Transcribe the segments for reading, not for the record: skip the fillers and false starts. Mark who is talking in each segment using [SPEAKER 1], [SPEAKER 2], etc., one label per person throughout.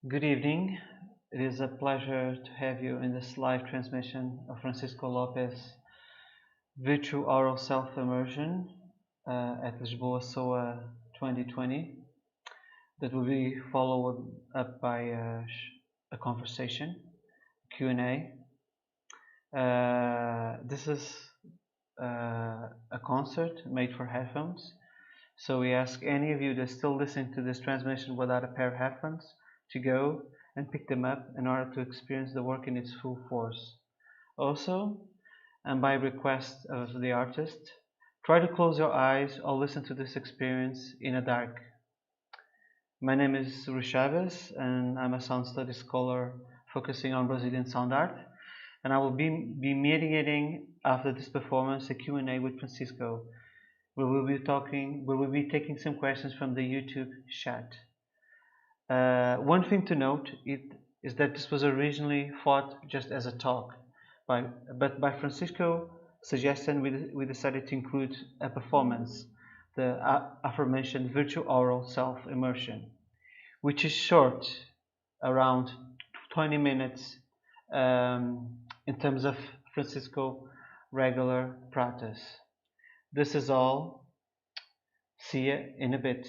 [SPEAKER 1] Good evening. It is a pleasure to have you in this live transmission of Francisco López VirtuAural Self-Immersion at Lisboa SOA 2020 that will be followed up by a conversation, Q&A. This is a concert made for headphones, so we ask any of you that still listen to this transmission without a pair of headphones to go and pick them up in order to experience the work in its full force. Also, and by request of the artist, try to close your eyes or listen to this experience in the dark. My name is Rui Chaves and I'm a sound studies scholar focusing on Brazilian sound art, and I will be mediating after this performance a Q&A with Francisco. We will be taking some questions from the YouTube chat. One thing to note is that this was originally thought just as a talk, but by Francisco suggestion we decided to include a performance, the aforementioned VirtuAural Self-Immersion, which is short, around 20 minutes in terms of Francisco regular practice. This is all. See you in a bit.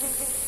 [SPEAKER 2] you.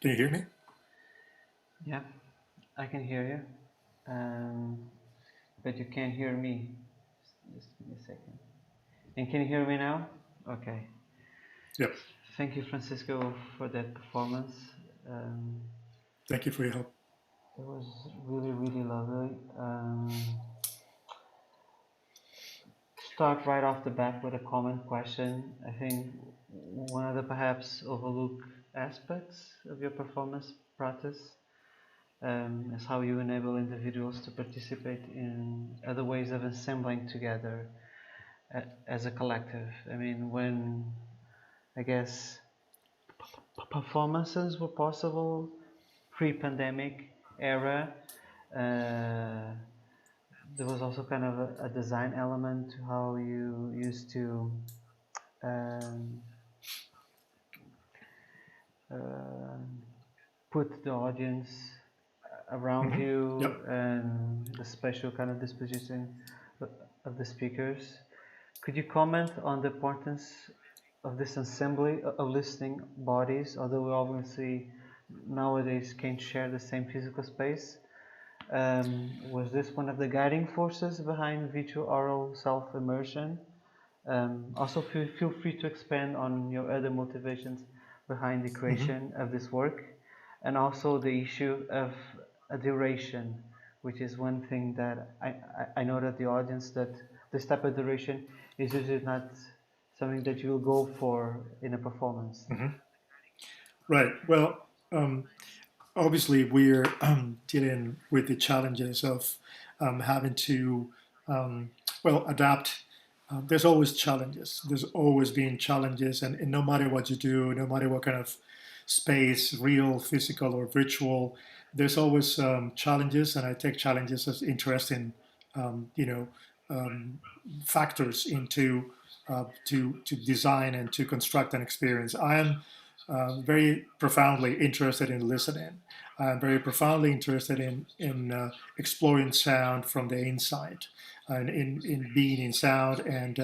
[SPEAKER 2] Can you hear me?
[SPEAKER 1] Yeah, I can hear you, but you can't hear me. Just give me a second. And can you hear me now? Okay.
[SPEAKER 2] Yep.
[SPEAKER 1] Thank you, Francisco, for that performance.
[SPEAKER 2] Thank you for your help.
[SPEAKER 1] It was really, really lovely. Start right off the bat with a common question. I think one of the perhaps overlooked aspects of your performance practice is how you enable individuals to participate in other ways of assembling together as a collective. I mean, when I guess performances were possible pre-pandemic era, there was also kind of a design element to how you used to um, uh, put the audience around you
[SPEAKER 2] Yep.
[SPEAKER 1] and the special kind of disposition of the speakers. Could you comment on the importance of this assembly of listening bodies, although we obviously nowadays can't share the same physical space? Was this one of the guiding forces behind VirtuAural Self-Immersion? Also, feel free to expand on your other motivations behind the creation of this work, and also the issue of a duration, which is one thing that I know that the audience, that this type of duration is usually not something that you will go for in a performance.
[SPEAKER 2] Right. Well, obviously, we're dealing with the challenges of having to, adapt. There's always challenges. There's always been challenges, and no matter what you do, no matter what kind of space, real, physical, or virtual, there's always challenges, and I take challenges as interesting, you know, factors into to design and to construct an experience. I am very profoundly interested in listening. I'm very profoundly interested in exploring sound from the inside, and in being in sound, and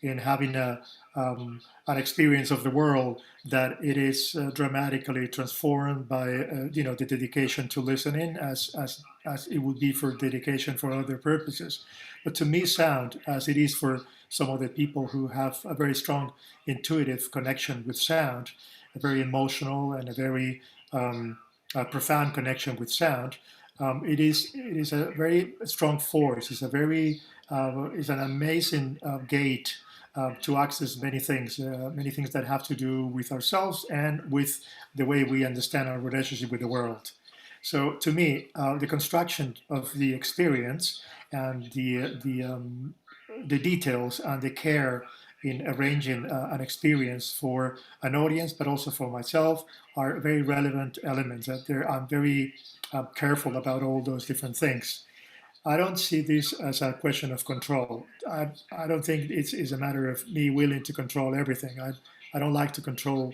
[SPEAKER 2] in having an experience of the world that it is dramatically transformed by the dedication to listening, as it would be for dedication for other purposes. But to me, sound, as it is for some other people who have a very strong intuitive connection with sound, a very emotional and a very profound connection with sound, it is a very strong force. It's an amazing gate to access many things that have to do with ourselves and with the way we understand our relationship with the world. So to me, the construction of the experience and the details and the care in arranging an experience for an audience, but also for myself, are very relevant elements. I'm very careful about all those different things. I don't see this as a question of control. I don't think it's a matter of me willing to control everything. I don't like to control,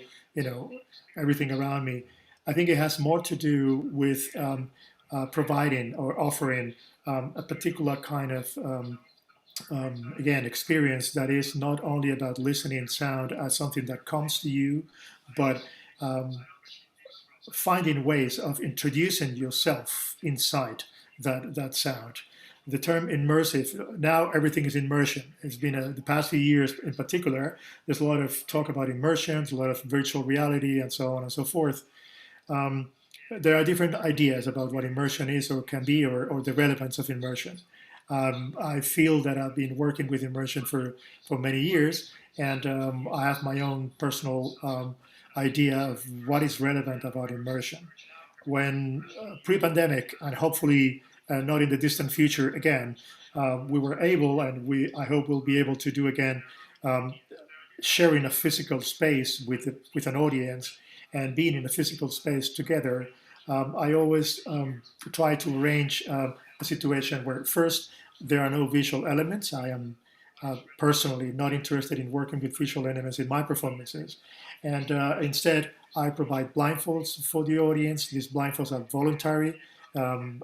[SPEAKER 2] everything around me. I think it has more to do with providing or offering a particular kind of again, experience that is not only about listening sound as something that comes to you, but um, finding ways of introducing yourself inside that sound. The term immersive, now everything is immersion. It's been the past few years in particular, there's a lot of talk about immersions, a lot of virtual reality, and so on and so forth. Um, there are different ideas about what immersion is or can be, or the relevance of immersion. I feel that I've been working with immersion for many years, and I have my own personal idea of what is relevant about immersion. When pre-pandemic, and hopefully not in the distant future again, we were able, and I hope we'll be able to do again, um, sharing a physical space with an audience and being in a physical space together. I always try to arrange a situation where first there are no visual elements. I am personally not interested in working with visual elements in my performances, and instead I provide blindfolds for the audience. These blindfolds are voluntary um,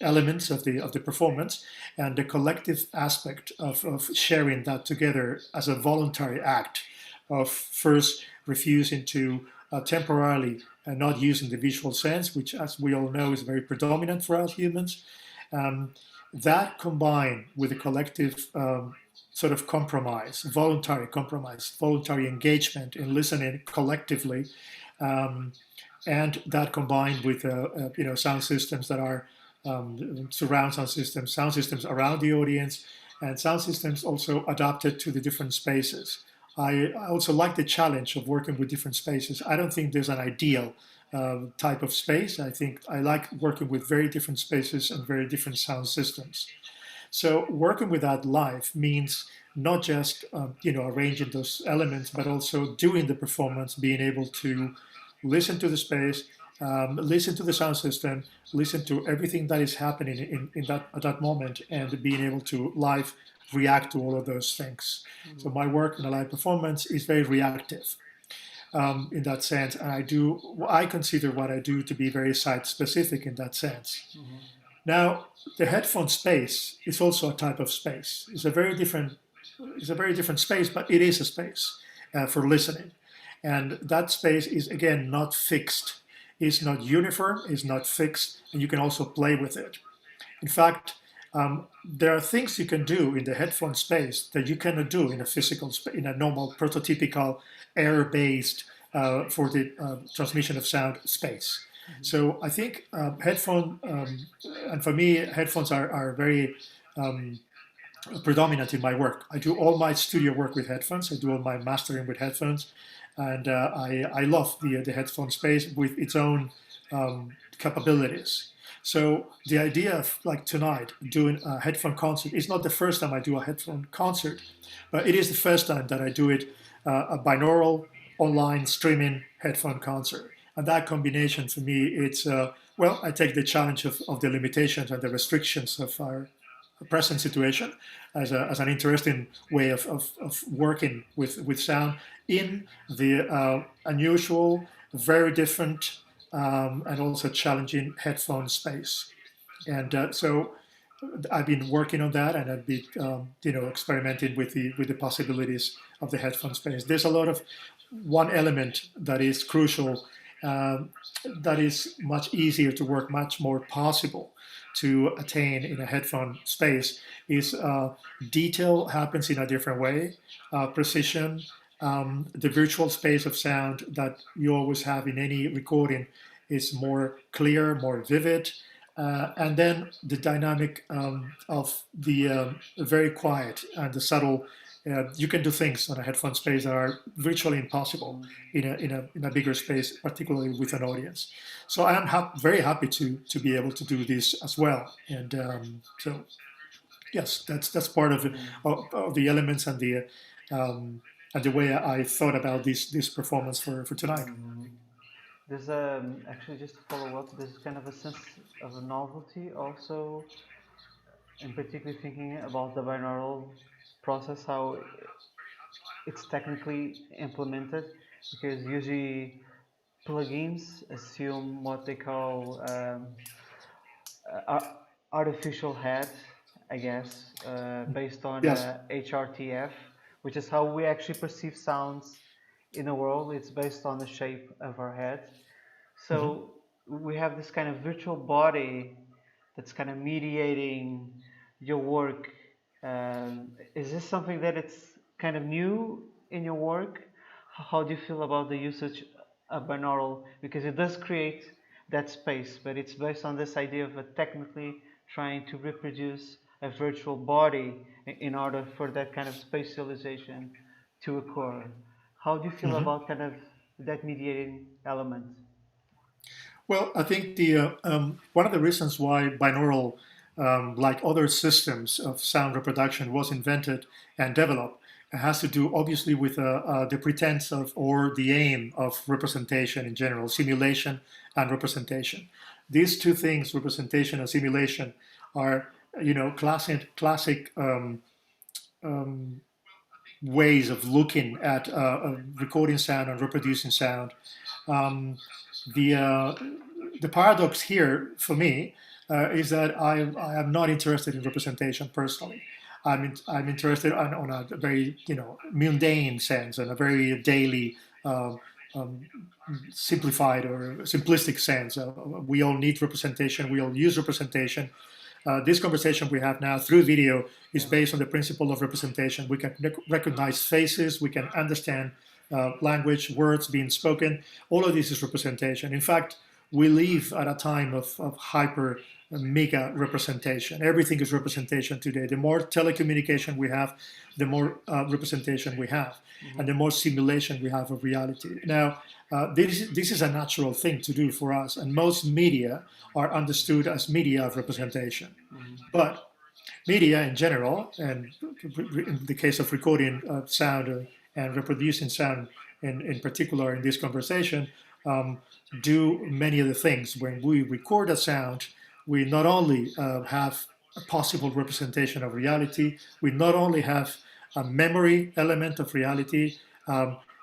[SPEAKER 2] elements of the performance, and the collective aspect of sharing that together as a voluntary act of first refusing to temporarily not using the visual sense, which, as we all know, is very predominant for us humans. Um, that combined with a collective sort of compromise, voluntary engagement in listening collectively, um, and that combined with sound systems that are surround sound systems around the audience, and sound systems also adapted to the different spaces. I also like the challenge of working with different spaces. I don't think there's an ideal type of space. I think I like working with very different spaces and very different sound systems. So working with that live means not just arranging those elements, but also doing the performance, being able to listen to the space, listen to the sound system, listen to everything that is happening in that at that moment, and being able to live react to all of those things. Mm-hmm. So my work in a live performance is very reactive in that sense, and I consider what I do to be very site specific in that sense. Mm-hmm. Now, the headphone space is also a type of space. It's a very different space, but it is a space for listening. And that space is, again, not fixed. It's not uniform, it's not fixed, and you can also play with it. In fact, there are things you can do in the headphone space that you cannot do in in a normal prototypical air-based for the transmission of sound space. Mm-hmm. So I think and for me, headphones are very predominant in my work. I do all my studio work with headphones. I do all my mastering with headphones, and I love the headphone space with its own capabilities. So the idea of, like tonight, doing a headphone concert is not the first time I do a headphone concert, but it is the first time that I do it a binaural online streaming headphone concert. And that combination for me, it's I take the challenge of the limitations and the restrictions of our present situation as an interesting way of working with sound in the unusual, very different, and also challenging headphone space. And so I've been working on that, and I've been experimenting with the possibilities of the headphone space. There's a lot of one element that is crucial, that is much easier to work, much more possible to attain in a headphone space, is detail happens in a different way, precision, the virtual space of sound that you always have in any recording is more clear, more vivid, and then the dynamic of the very quiet and the subtle. You can do things on a headphone space that are virtually impossible in a bigger space, particularly with an audience. So I am very happy to be able to do this as well. And so, yes, that's part of the elements and the way I thought about this performance for tonight.
[SPEAKER 1] There's actually, just to follow up, there's kind of a sense of a novelty also, in particularly thinking about the binaural process, how it's technically implemented, because usually plugins assume what they call artificial head, I guess, based on
[SPEAKER 2] Yes.
[SPEAKER 1] HRTF, which is how we actually perceive sounds in the world. It's based on the shape of our head. So we have this kind of virtual body that's kind of mediating your work. Is this something that it's kind of new in your work? How do you feel about the usage of binaural? Because it does create that space, but it's based on this idea of technically trying to reproduce a virtual body in order for that kind of spatialization to occur. How do you feel about kind of that mediating element?
[SPEAKER 2] Well, I think the one of the reasons why binaural, like other systems of sound reproduction, was invented and developed has to do obviously with the pretense of, or the aim of, representation in general, simulation and representation. These two things, representation and simulation, are classic ways of looking at recording sound and reproducing sound. The paradox here for me is that I am not interested in representation personally. I'm interested on a very mundane sense and a very daily simplified or simplistic sense. We all need representation. We all use representation. This conversation we have now through video is based on the principle of representation. We can recognize faces. We can understand language, words being spoken. All of this is representation. In fact, we live at a time of hyper mega representation. Everything is representation today. The more telecommunication we have, the more representation we have, and the more simulation we have of reality. Now, this is a natural thing to do for us, and most media are understood as media of representation. But media in general, and in the case of recording sound and reproducing sound in particular in this conversation, do many of the things. When we record a sound, we not only have a possible representation of reality, we not only have a memory element of reality.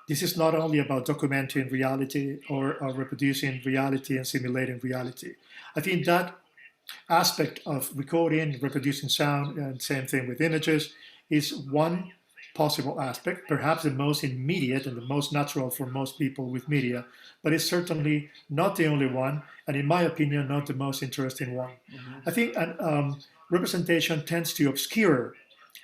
[SPEAKER 2] This is not only about documenting reality or reproducing reality and simulating reality. I think that aspect of recording, reproducing sound, and same thing with images, is one possible aspect, perhaps the most immediate and the most natural for most people with media, but it's certainly not the only one, and in my opinion, not the most interesting one. I think representation tends to obscure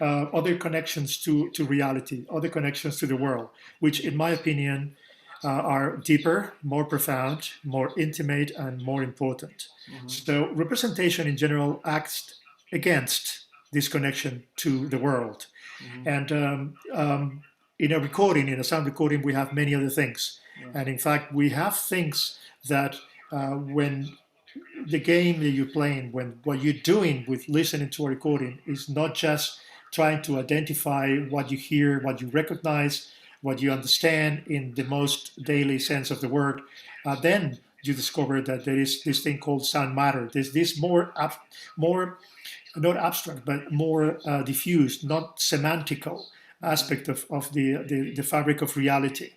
[SPEAKER 2] other connections to reality, other connections to the world, which in my opinion are deeper, more profound, more intimate, and more important. So representation in general acts against this connection to the world. And in a recording, in a sound recording, we have many other things. And in fact, we have things that when the game that you're playing, when what you're doing with listening to a recording is not just trying to identify what you hear, what you recognize, what you understand in the most daily sense of the word, then you discover that there is this thing called sound matter. There's this more not abstract, but more diffused, not semantical aspect of the fabric of reality.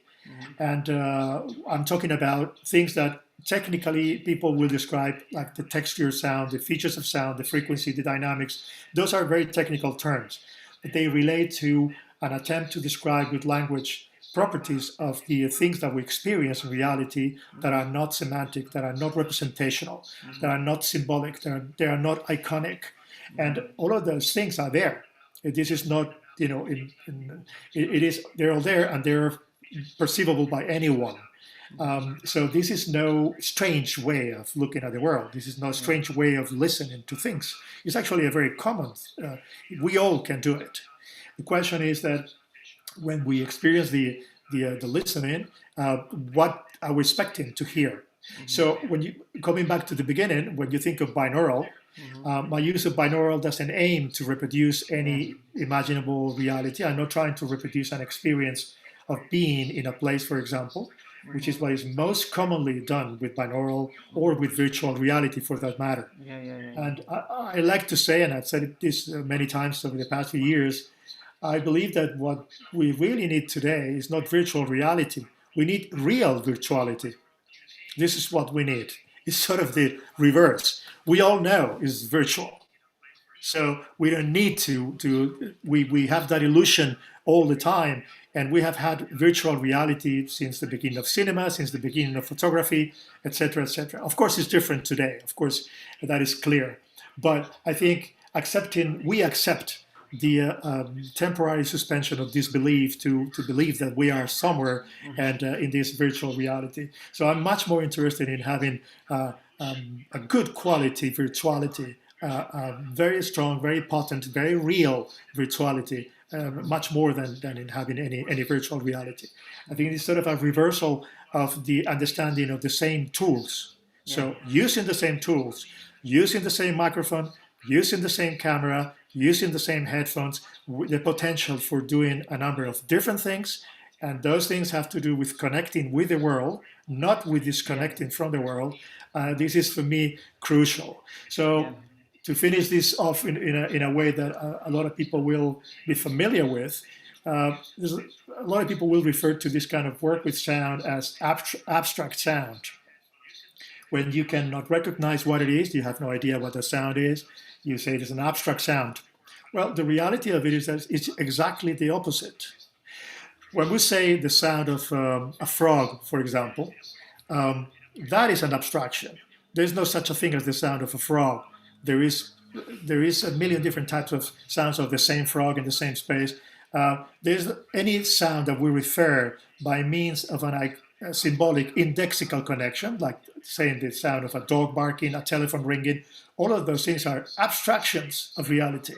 [SPEAKER 2] And I'm talking about things that technically people will describe like the texture sound, the features of sound, the frequency, the dynamics. Those are very technical terms, but they relate to an attempt to describe with language properties of the things that we experience in reality that are not semantic, that are not representational, that are not symbolic, they are not iconic. And all of those things are there. This is not, they're all there and they're perceivable by anyone. So this is no strange way of looking at the world. This is no strange way of listening to things. It's actually a very common, we all can do it. The question is that when we experience the listening, what are we expecting to hear? So when you, coming back to the beginning, when you think of binaural, my use of binaural doesn't aim to reproduce any imaginable reality. I'm not trying to reproduce an experience of being in a place, for example, which is what is most commonly done with binaural or with virtual reality for that matter. And I like to say, and I've said this many times over the past few years, I believe that what we really need today is not virtual reality. We need real virtuality. This is what we need. It's sort of the reverse. We all know it's virtual. So we don't need we have that illusion all the time. And we have had virtual reality since the beginning of cinema, since the beginning of photography, etc., etc. Of course, it's different today. Of course, that is clear. But I think we accept the temporary suspension of disbelief to believe that we are somewhere and in this virtual reality. So I'm much more interested in having a good quality virtuality, very strong, very potent, very real virtuality, much more than in having any virtual reality. I think it's sort of a reversal of the understanding of the same tools. So using the same tools, using the same microphone, using the same camera, using the same headphones, with the potential for doing a number of different things. And those things have to do with connecting with the world, not with disconnecting from the world. This is, for me, crucial. So to finish this off in a way that a lot of people will be familiar with, a lot of people will refer to this kind of work with sound as abstract sound. When you cannot recognize what it is, you have no idea what the sound is, you say it is an abstract sound. Well, the reality of it is that it's exactly the opposite. when we say the sound of a frog, for example, um, that is an abstraction. There's no such a thing as the sound of a frog. There is there is a million different types of sounds of the same frog in the same space. There's any sound that we refer by means of a symbolic indexical connection, like saying the sound of a dog barking, a telephone ringing. All of those things are abstractions of reality.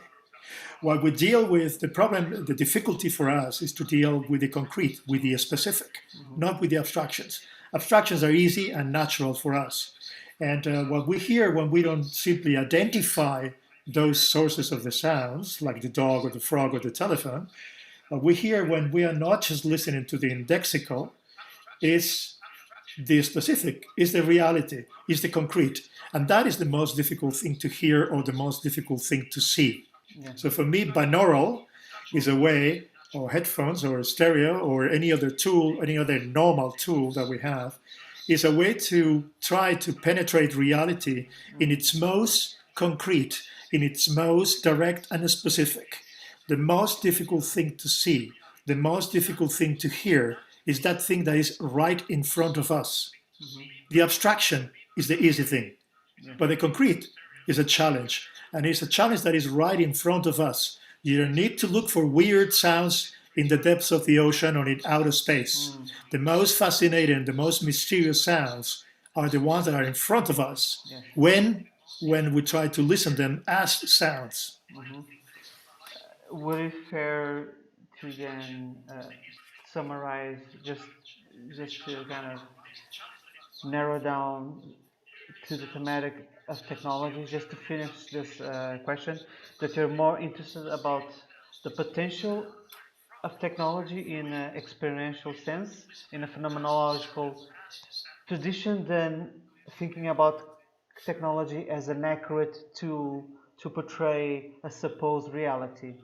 [SPEAKER 2] What we deal with, the problem, the difficulty for us is to deal with the concrete, with the specific, not with the abstractions. Abstractions are easy and natural for us. And what we hear when we don't simply identify those sources of the sounds, like the dog or the frog or the telephone, what we hear when we are not just listening to the indexical is the specific, is the reality, is the concrete. And that is the most difficult thing to hear or the most difficult thing to see. Yeah. So for me, binaural is a way, or headphones or stereo or any other tool, any other normal tool that we have, is a way to try to penetrate reality in its most concrete, in its most direct and specific. The most difficult thing to see, the most difficult thing to hear is that thing that is right in front of us. The abstraction is the easy thing, but the concrete is a challenge. And it's a challenge that is right in front of us. You don't need to look for weird sounds in the depths of the ocean or in outer space. The most fascinating, the most mysterious sounds are the ones that are in front of us when we try to listen to them as sounds.
[SPEAKER 1] Would it fair to then summarize, just to kind of narrow down to the thematic of technology, just to finish this question, that you're more interested about the potential of technology in an experiential sense, in a phenomenological tradition, than thinking about technology as an accurate tool to portray a supposed reality?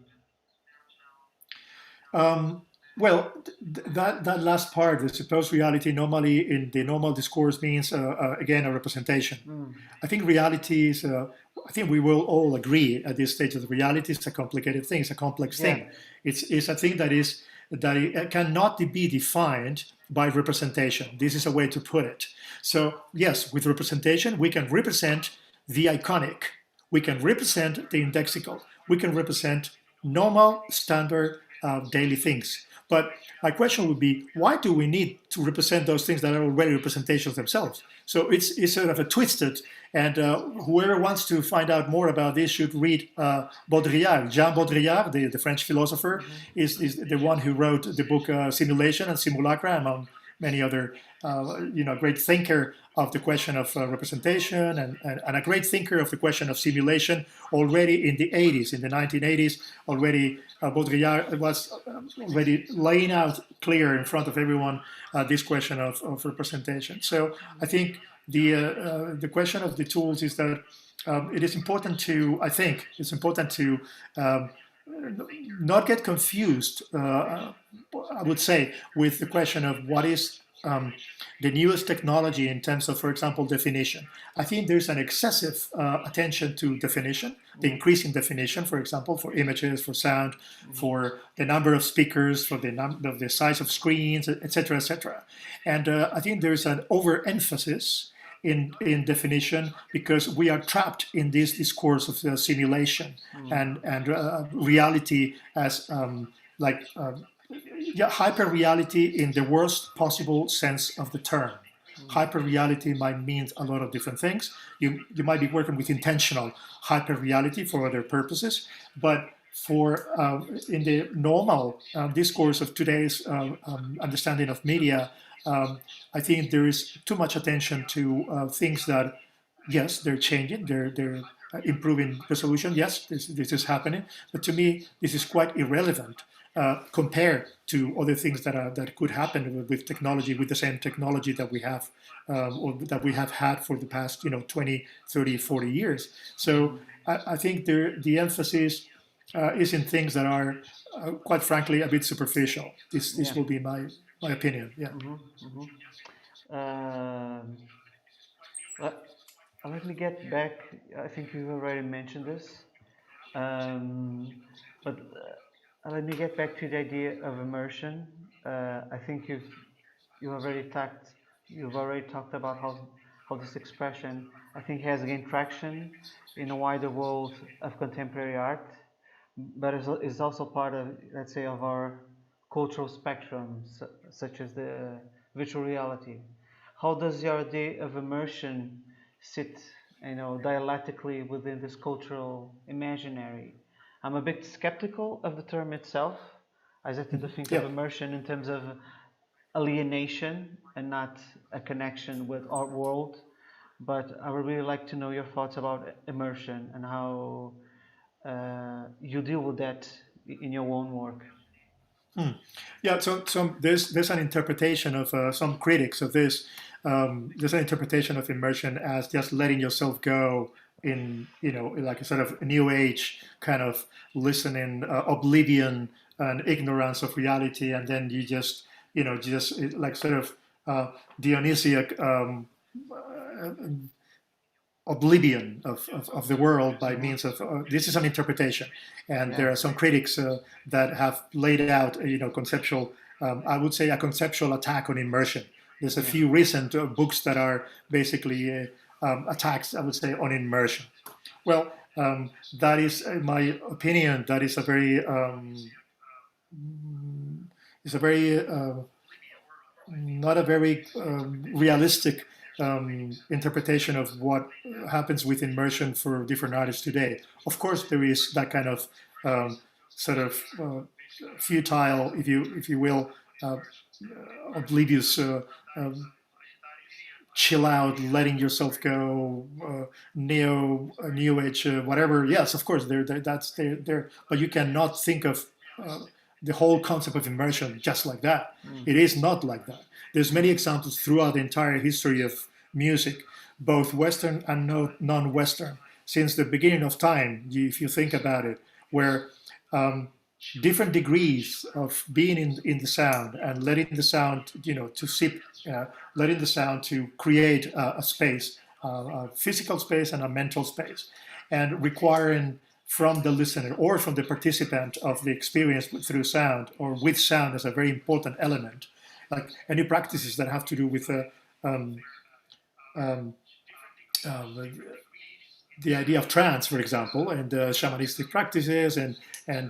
[SPEAKER 2] Well, that last part, the supposed reality, normally in the normal discourse means, again, a representation. I think reality is, I think we will all agree at this stage that reality is a complicated thing, it's a complex thing. It's a thing that it cannot be defined by representation. This is a way to put it. So yes, with representation, we can represent the iconic, we can represent the indexical, we can represent normal, standard, daily things. But my question would be, why do we need to represent those things that are already representations themselves? So it's sort of a twisted, and whoever wants to find out more about this should read Baudrillard. Jean Baudrillard, the French philosopher, is the one who wrote the book Simulation and Simulacra, among many other, great thinker of the question of representation and a great thinker of the question of simulation already in the 80s, in the 1980s, already Baudrillard was already laying out clear in front of everyone this question of representation. So I think the question of the tools is that it is important to, I think, it's important to not get confused, I would say, with the question of what is the newest technology in terms of, for example, definition. I think there's an excessive attention to definition, the increasing definition, for example, for images, for sound, for the number of speakers, for the size of screens, etc., etc. And I think there's an overemphasis in definition because we are trapped in this discourse of simulation and reality as hyper reality in the worst possible sense of the term. Hyper reality might mean a lot of different things. You might be working with intentional hyper reality for other purposes, but for in the normal discourse of today's understanding of media, I think there is too much attention to things that, yes, they're changing, they're improving resolution. Yes, this is happening, but to me, this is quite irrelevant compared to other things that could happen with technology, with the same technology that we have or that we have had for the past 20, 30, 40 years. So I think the emphasis is in things that are quite frankly a bit superficial. This will be my opinion. Yeah.
[SPEAKER 1] Let me get back. I think you've already mentioned this, but let me get back to the idea of immersion I think you've already talked about how this expression, I think, has gained traction in a wider world of contemporary art, but is also part of, let's say, of our cultural spectrum, such as the virtual reality. How does your idea of immersion sit, dialectically within this cultural imaginary? I'm a bit skeptical of the term itself, as I tend to think of
[SPEAKER 2] Yeah.
[SPEAKER 1] immersion in terms of alienation and not a connection with our world. But I would really like to know your thoughts about immersion and how you deal with that in your own work.
[SPEAKER 2] Hmm. Yeah, so there's an interpretation of some critics of this. There's an interpretation of immersion as just letting yourself go in, like a sort of new age kind of listening, oblivion and ignorance of reality, and then you just, just like sort of Dionysiac oblivion of the world by
[SPEAKER 1] Mm-hmm.
[SPEAKER 2] means of this is an interpretation, and
[SPEAKER 1] Yeah.
[SPEAKER 2] there are some critics that have laid out conceptual, I would say, a conceptual attack on immersion. There's a
[SPEAKER 1] Yeah.
[SPEAKER 2] few recent books that are basically attacks, I would say, on immersion. Well, that is, in my opinion, that is a very is a very not a very realistic interpretation of what happens with immersion for different artists today. Of course, there is that kind of sort of futile, if you will, uh, oblivious, chill out, letting yourself go, new age, whatever. Yes, of course, that's there. But you cannot think of the whole concept of immersion just like that.
[SPEAKER 1] Mm.
[SPEAKER 2] It is not like that. There's many examples throughout the entire history of music, both Western and non-Western, since the beginning of time. If you think about it, where different degrees of being in the sound and letting the sound, to sip, letting the sound to create a space, a physical space and a mental space, and requiring from the listener or from the participant of the experience through sound or with sound as a very important element, like any practices that have to do with um, um, uh, the idea of trance, for example, and shamanistic practices and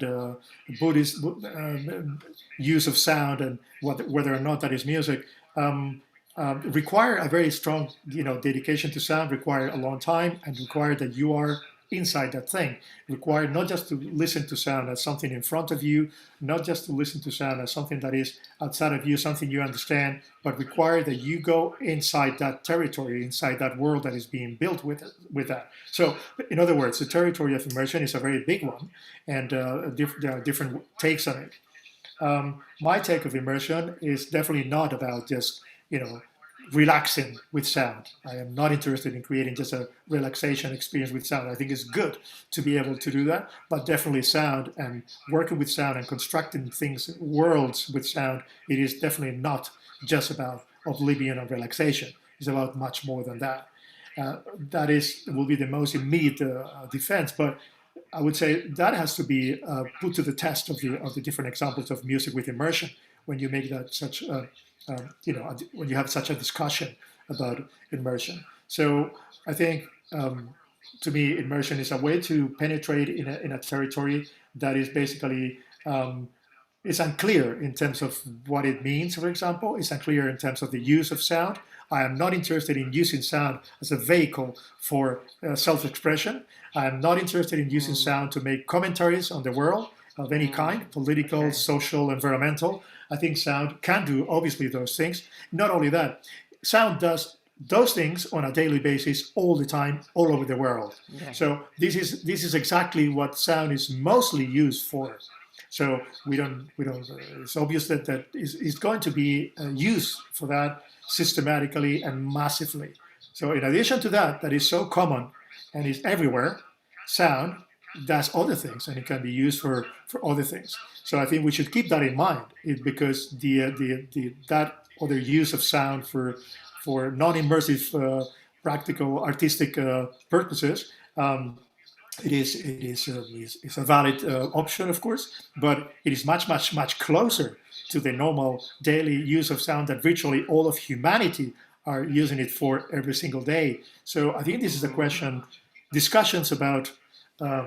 [SPEAKER 2] Buddhist use of sound and whether or not that is music, require a very strong, dedication to sound, require a long time, and require that you are inside that thing. Require not just to listen to sound as something in front of you, not just to listen to sound as something that is outside of you, something you understand, but require that you go inside that territory, inside that world that is being built with that. So, in other words, the territory of immersion is a very big one, and there are different takes on it. My take of immersion is definitely not about just, relaxing with sound. I am not interested in creating just a relaxation experience with sound. I think it's good to be able to do that, but definitely sound and working with sound and constructing things, worlds with sound, it is definitely not just about oblivion or relaxation. It's about much more than that. That will be the most immediate defense, but I would say that has to be put to the test of the different examples of music with immersion when you make that such when you have such a discussion about immersion. So I think to me immersion is a way to penetrate in a territory that is basically it's unclear in terms of what it means. For example, it's unclear in terms of the use of sound. I am not interested in using sound as a vehicle for self-expression. I am not interested in using
[SPEAKER 1] Mm.
[SPEAKER 2] sound to make commentaries on the world of any
[SPEAKER 1] Mm.
[SPEAKER 2] kind, political,
[SPEAKER 1] Okay.
[SPEAKER 2] social, environmental. I think sound can do obviously those things. Not only that, sound does those things on a daily basis all the time, all over the world.
[SPEAKER 1] Yeah.
[SPEAKER 2] So this is exactly what sound is mostly used for. So we don't. It's obvious that is going to be used for that systematically and massively. So in addition to that, that is so common and is everywhere, sound does other things and it can be used for other things. So I think we should keep that in mind because the that other use of sound for non-immersive, practical, artistic purposes is a valid option, of course, but it is much closer to the normal daily use of sound that virtually all of humanity are using it for every single day. So I think this is a question, discussions about uh,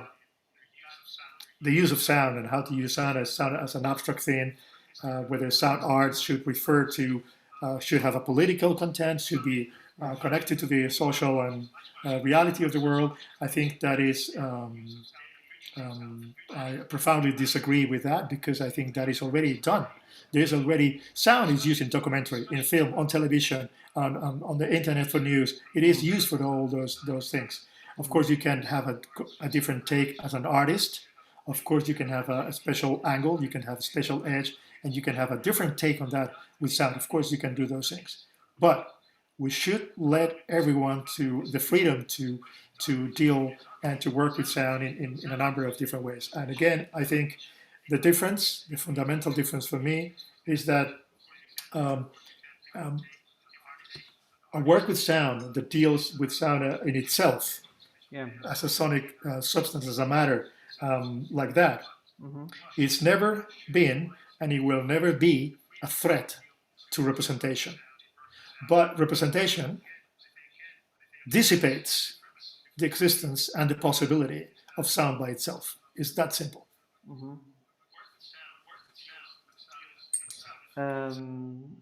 [SPEAKER 2] the use of sound and how to use sound as an abstract thing, whether sound arts should refer to, should have a political content, should be connected to the social and reality of the world. I think that is, I profoundly disagree with that because I think that is already done. There's already, sound is used in documentary, in film, on television, on the internet for news. It is used for all those things. Of course, you can have a different take as an artist. Of course, you can have a special angle, you can have a special edge, and you can have a different take on that with sound. Of course, you can do those things. But we should let everyone to the freedom to deal and to work with sound in a number of different ways. And again, I think the difference, the fundamental difference for me, is that um, um, a work with sound that deals with sound in itself
[SPEAKER 1] Yeah.
[SPEAKER 2] as a sonic substance, as a matter, like that,
[SPEAKER 1] Mm-hmm.
[SPEAKER 2] it's never been and it will never be a threat to representation. But representation dissipates the existence and the possibility of sound by itself. It's that simple.
[SPEAKER 1] Mm-hmm. Um,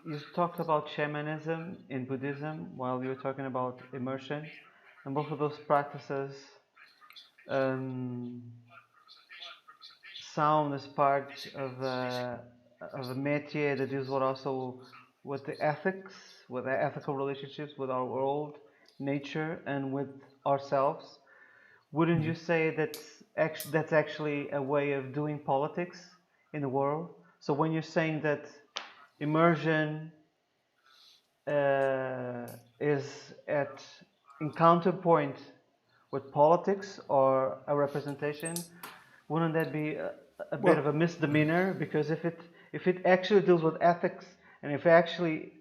[SPEAKER 1] you talked about shamanism in Buddhism while you were talking about immersion, and both of those practices, um, sound is part of a métier that deals with also with the ethics, with the ethical relationships with our world, nature, and with ourselves. Wouldn't you say that's actually a way of doing politics in the world? So when you're saying that immersion is in counterpoint with politics or a representation, wouldn't that be a bit of
[SPEAKER 2] Well,
[SPEAKER 1] a misdemeanor? Because if it actually deals with ethics and if it actually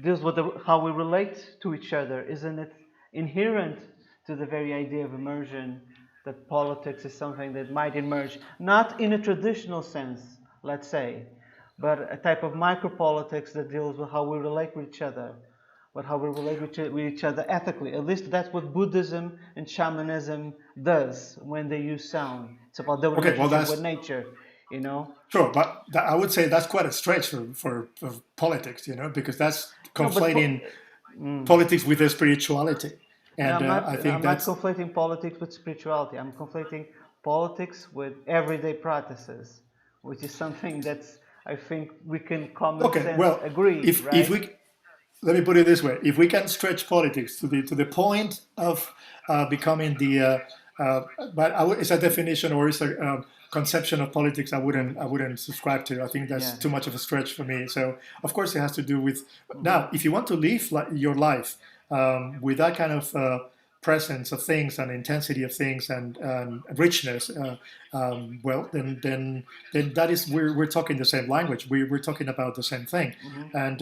[SPEAKER 1] deals with how we relate to each other, isn't it inherent to the very idea of immersion that politics is something that might emerge, not in a traditional sense, let's say, but a type of micropolitics that deals with how we relate with each other, but how we relate with each other ethically. At least that's what Buddhism and shamanism does when they use sound. It's about the
[SPEAKER 2] okay, well,
[SPEAKER 1] relationship with
[SPEAKER 2] that's
[SPEAKER 1] nature, you know.
[SPEAKER 2] sure, but I would say that's quite a stretch for politics, because that's
[SPEAKER 1] No, but
[SPEAKER 2] conflating politics with the spirituality.
[SPEAKER 1] no,
[SPEAKER 2] And I think
[SPEAKER 1] I'm not
[SPEAKER 2] that's
[SPEAKER 1] conflating politics with spirituality. I'm conflating politics with everyday practices, which is something that's I think we can common
[SPEAKER 2] okay.
[SPEAKER 1] sense
[SPEAKER 2] Well,
[SPEAKER 1] agree,
[SPEAKER 2] if
[SPEAKER 1] right?
[SPEAKER 2] we let me put it this way: if we can stretch politics to the point of becoming the, uh, but it's a definition or it's a conception of politics I wouldn't subscribe to. I think that's
[SPEAKER 1] Yeah.
[SPEAKER 2] too much of a stretch for me. So of course it has to do with
[SPEAKER 1] Mm-hmm.
[SPEAKER 2] now. If you want to live your life with that kind of presence of things and intensity of things and richness, well, then that is we're talking the same language. We're talking about the same thing,
[SPEAKER 1] Mm-hmm.
[SPEAKER 2] and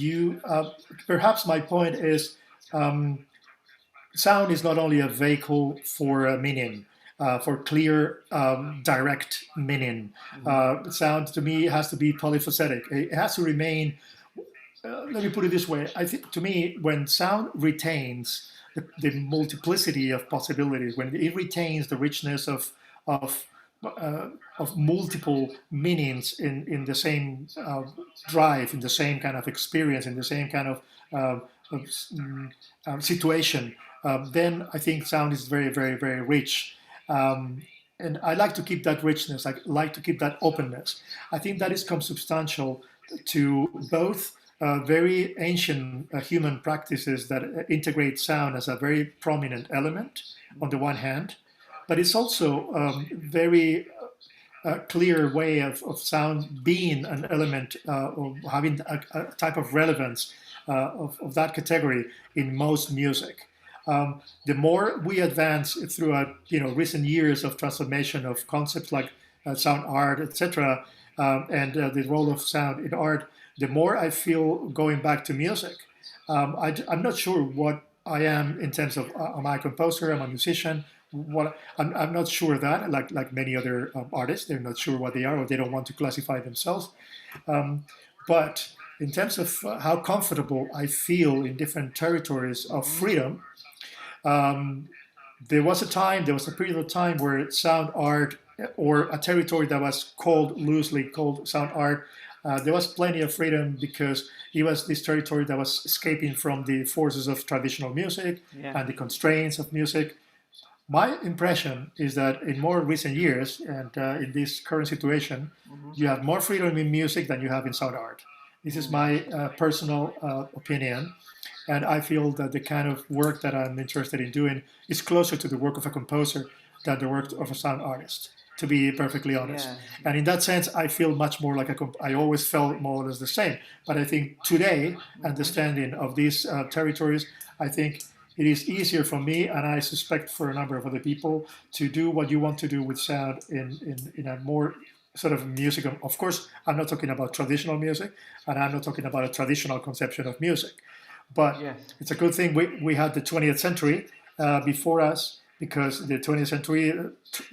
[SPEAKER 2] you perhaps my point is sound is not only a vehicle for meaning, for clear, direct meaning. Sound to me has to be polyphacetic. It has to remain. Let me put it this way. I think to me, when sound retains the multiplicity of possibilities, when it retains the richness of of multiple meanings in the same drive, in the same kind of experience, in the same kind of situation, then I think sound is very rich. And I like to keep that richness. I like to keep that openness. I think that is consubstantial to both very ancient human practices that integrate sound as a very prominent element on the one hand, but it's also very clear way of sound being an element of having a type of relevance of that category in most music. The more we advance throughout recent years of transformation of concepts like sound art, etc., and the role of sound in art, the more I feel going back to music. I'm not sure what I am in terms of am I a composer? Am I a musician? What I'm not sure that like many other artists, they're not sure what they are or they don't want to classify themselves. Um, but in terms of how comfortable I feel in different territories of
[SPEAKER 1] Mm-hmm.
[SPEAKER 2] freedom, um, there was a period of time where sound art or a territory that was called loosely called sound art, there was plenty of freedom because it was this territory that was escaping from the forces of traditional music
[SPEAKER 1] Yeah.
[SPEAKER 2] and the constraints of music. My impression is that in more recent years and in this current situation,
[SPEAKER 1] Mm-hmm.
[SPEAKER 2] you have more freedom in music than you have in sound art. This is my personal opinion, and I feel that the kind of work that I'm interested in doing is closer to the work of a composer than the work of a sound artist, to be perfectly honest.
[SPEAKER 1] Yeah.
[SPEAKER 2] And in that sense, I feel much more like I always felt more or less the same. But I think today,
[SPEAKER 1] Mm-hmm.
[SPEAKER 2] understanding of these territories, I think it is easier for me, and I suspect for a number of other people, to do what you want to do with sound in a more sort of music. Of course, I'm not talking about traditional music, and I'm not talking about a traditional conception of music. But
[SPEAKER 1] Yes.
[SPEAKER 2] it's a good thing we had the 20th century before us because the 20th century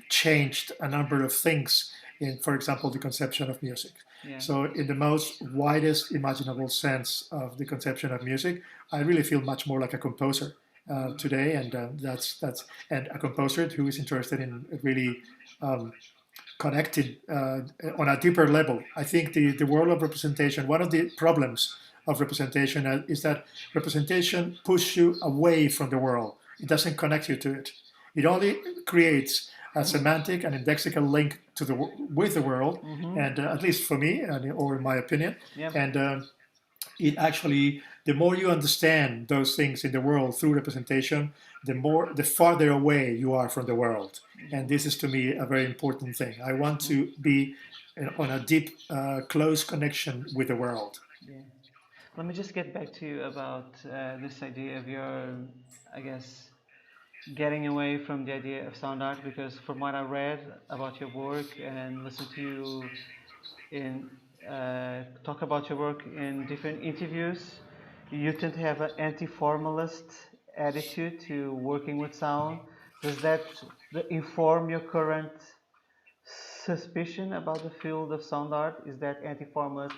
[SPEAKER 2] changed a number of things in, for example, the conception of music.
[SPEAKER 1] Yeah.
[SPEAKER 2] So, in the most widest imaginable sense of the conception of music, I really feel much more like a composer today, and that's and a composer who is interested in really connected on a deeper level. I think the world of representation, one of the problems of representation is that representation pushes you away from the world. It doesn't connect you to it. It only creates a semantic and indexical link to the with the world,
[SPEAKER 1] Mm-hmm.
[SPEAKER 2] and at least for me, or in my opinion,
[SPEAKER 1] Yep.
[SPEAKER 2] and it actually the more you understand those things in the world through representation, the farther away you are from the world. And this is to me a very important thing. I want
[SPEAKER 1] Mm-hmm.
[SPEAKER 2] to be on a deep close connection with the world.
[SPEAKER 1] Yeah. Let me just get back to you about this idea of your, I guess, getting away from the idea of sound art, because from what I read about your work and listened to you in talk about your work in different interviews, you tend to have an anti-formalist attitude to working with sound. Does that inform your current suspicion about the field of sound art? Is that anti-formalist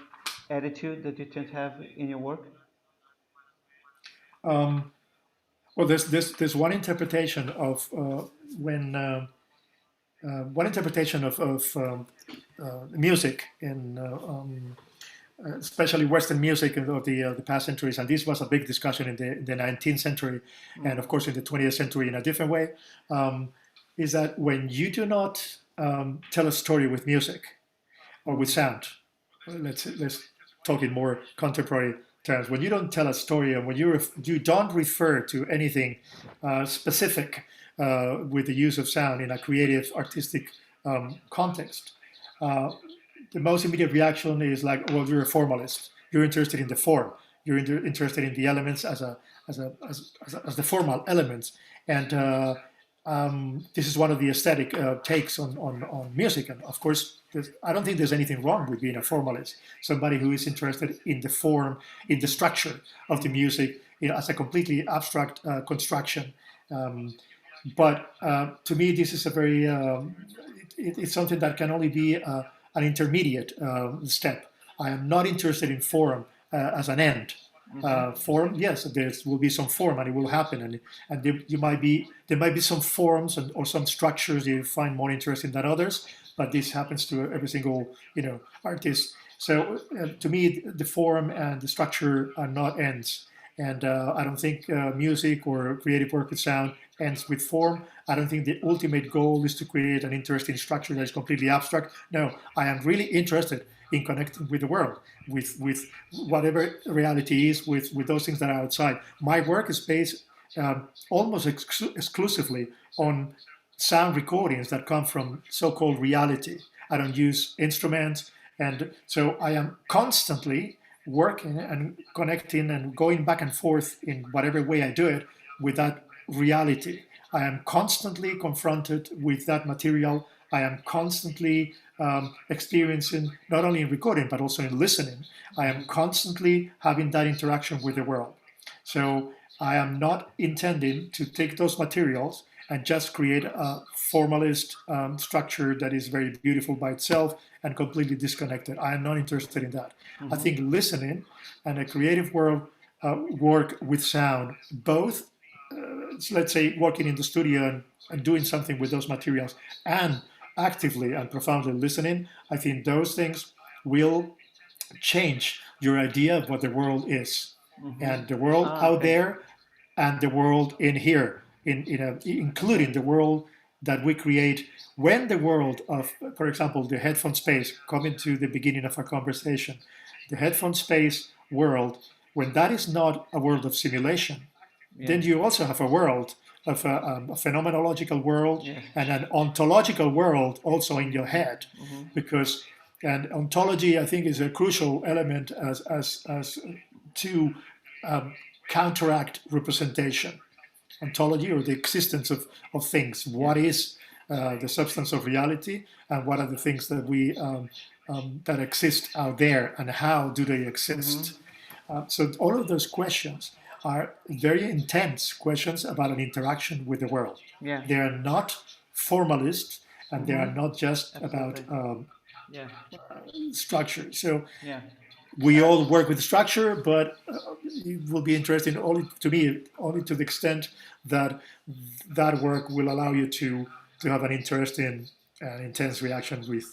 [SPEAKER 1] attitude that you tend to have in your work?
[SPEAKER 2] Um, well, there's one interpretation of when one interpretation of music in especially Western music of the past centuries, and this was a big discussion in the 19th century, and of course in the 20th century in a different way, is that when you do not tell a story with music or with sound, let's talk in more contemporary terms. When you don't tell a story and when you don't refer to anything specific with the use of sound in a creative, artistic context, uh, the most immediate reaction is like, well, you're a formalist. You're interested in the form. You're interested in the elements as the formal elements. And this is one of the aesthetic takes on music. And of course, I don't think there's anything wrong with being a formalist. Somebody who is interested in the form, in the structure of the music, as a completely abstract construction. But to me, this is a very it's something that can only be an intermediate step. I am not interested in form as an end. Form, yes, there will be some form, and it will happen, and there might be some forms or some structures you find more interesting than others, but this happens to every single artist. So to me, the form and the structure are not ends, and I don't think music or creative work with sound ends with form. I don't think the ultimate goal is to create an interesting structure that is completely abstract. No, I am really interested in connecting with the world, with whatever reality is, with those things that are outside. My work is based almost exclusively on sound recordings that come from so-called reality. I don't use instruments, and so I am constantly working and connecting and going back and forth in whatever way I do it with that reality. I am constantly confronted with that material. I am constantly experiencing, not only in recording, but also in listening. I am constantly having that interaction with the world. So I am not intending to take those materials and just create a formalist structure that is very beautiful by itself and completely disconnected. I am not interested in that. I think listening and a creative world work with sound, both, let's say, working in the studio and doing something with those materials and actively and profoundly listening, I think those things will change your idea of what the world is. And the world out
[SPEAKER 1] Okay.
[SPEAKER 2] there and the world in here, including the world that we create when the world of, for example, the headphone space, coming to the beginning of our conversation, the headphone space world, when that is not a world of simulation, then you also have a world of a phenomenological world
[SPEAKER 1] Yes.
[SPEAKER 2] and an ontological world also in your head, because and ontology I think is a crucial element as to counteract representation. Ontology, or the existence of things. What is the substance of reality, and what are the things that we that exist out there, and how do they exist? So all of those questions are very intense questions about an interaction with the world.
[SPEAKER 1] Yeah.
[SPEAKER 2] They are not formalist, and they are not just
[SPEAKER 1] Absolutely.
[SPEAKER 2] about
[SPEAKER 1] Yeah.
[SPEAKER 2] structure. So
[SPEAKER 1] Yeah.
[SPEAKER 2] we all work with structure, but it will be interesting only to me, only to the extent that that work will allow you to have an interesting and intense reaction with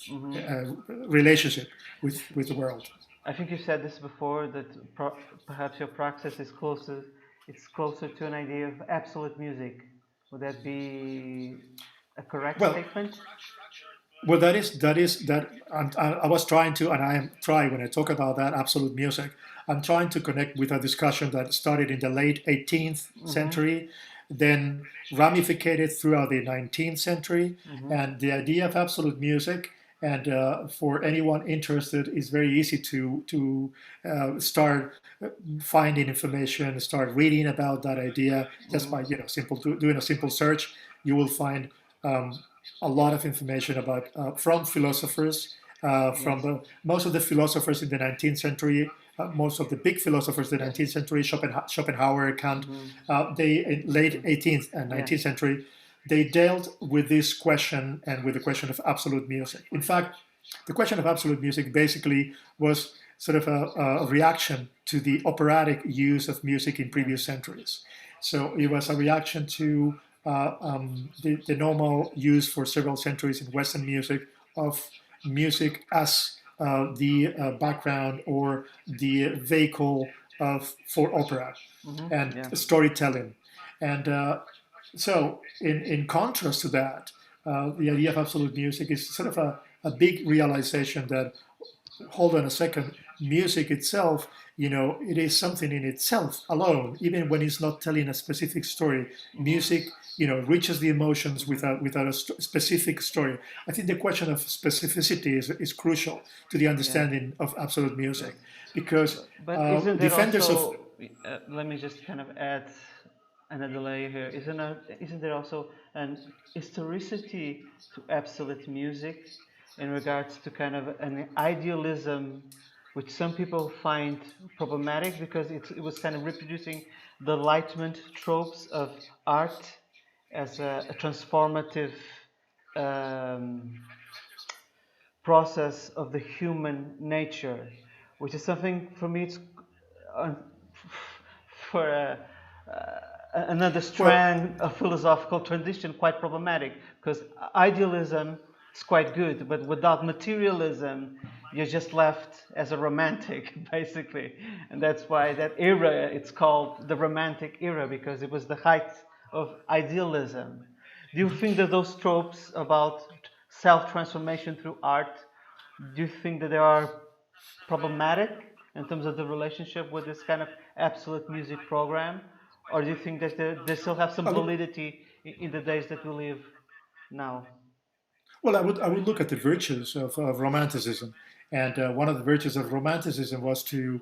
[SPEAKER 2] relationship with the world.
[SPEAKER 1] I think you said this before that perhaps your praxis is closer. It's closer to an idea of absolute music. Would that be a correct
[SPEAKER 2] Well,
[SPEAKER 1] statement?
[SPEAKER 2] well, that I was trying to, and I am trying when I talk about that absolute music. I'm trying to connect with a discussion that started in the late 18th century, then ramificated throughout the 19th century, and the idea of absolute music. And for anyone interested, is very easy to start finding information, start reading about that idea just by doing a simple search. You will find a lot of information about from philosophers, from most of the philosophers in the 19th century, most of the big philosophers in the 19th century, Schopenhauer, Kant, they in late 18th and 19th century, they dealt with this question and with the question of absolute music. In fact, the question of absolute music basically was sort of a reaction to the operatic use of music in previous centuries. So it was a reaction to the normal use for several centuries in Western music of music as the background or the vehicle for opera and storytelling. And so, in contrast to that, the idea of absolute music is sort of a big realization that, hold on a second, music itself, it is something in itself alone, even when it's not telling a specific story. Music, reaches the emotions without a specific story. I think the question of specificity is crucial to the understanding of absolute music, because
[SPEAKER 1] But isn't there
[SPEAKER 2] defenders
[SPEAKER 1] also?
[SPEAKER 2] of
[SPEAKER 1] Let me just kind of add another layer here. Isn't there also an historicity to absolute music in regards to kind of an idealism, which some people find problematic because it was kind of reproducing the Enlightenment tropes of art as a transformative um, process of the human nature, which is something for me it's uh, for another
[SPEAKER 2] well,
[SPEAKER 1] strand of philosophical tradition quite problematic, because idealism is quite good, but without materialism you're just left as a romantic basically, and that's why that era it's called the romantic era, because it was the height of idealism. Do you think that those tropes about self-transformation through art, do you think that they are problematic in terms of the relationship with this kind of absolute music program? Or do you think that they still have some
[SPEAKER 2] I would,
[SPEAKER 1] validity in the days that we live now?
[SPEAKER 2] well, I would look at the virtues of Romanticism, and one of the virtues of Romanticism was to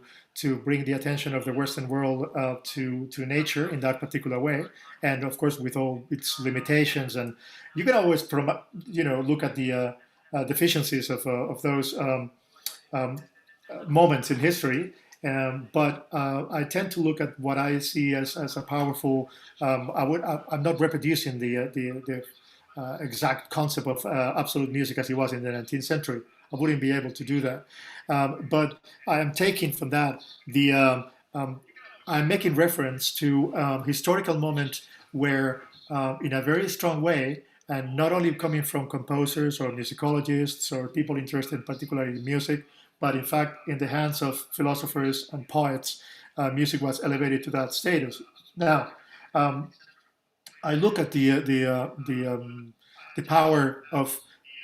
[SPEAKER 2] bring the attention of the Western world to nature in that particular way, and of course with all its limitations. And you can always look at the deficiencies of those moments in history, But I tend to look at what I see as a powerful. I'm not reproducing the exact concept of absolute music as it was in the 19th century. I wouldn't be able to do that. But I am taking from that um, I'm making reference to historical moment where, in a very strong way, and not only coming from composers or musicologists or people interested particularly in music, but in fact, in the hands of philosophers and poets, music was elevated to that status. Now, um, I look at the power of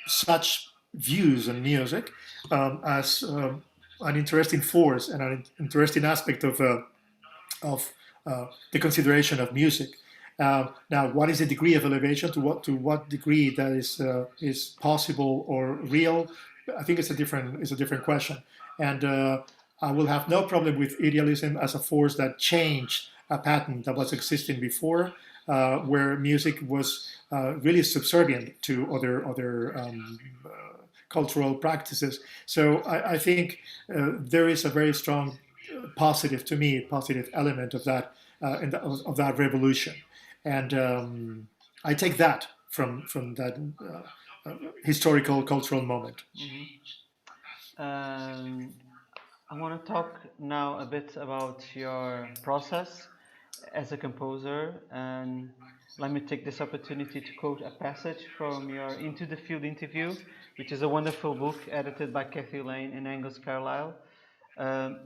[SPEAKER 2] such views on music as an interesting force and an interesting aspect of the consideration of music. Now, what is the degree of elevation? To what degree that is possible or real? I think it's a different question, and I will have no problem with idealism as a force that changed a pattern that was existing before, where music was really subservient to other cultural practices. So I think there is a very strong positive, to me, positive element of that of that revolution, and I take that from that historical cultural moment.
[SPEAKER 1] Um, I want to talk now a bit about your process as a composer, and let me take this opportunity to quote a passage from your Into the Field interview, which is a wonderful book edited by Kathy Lane and Angus Carlyle,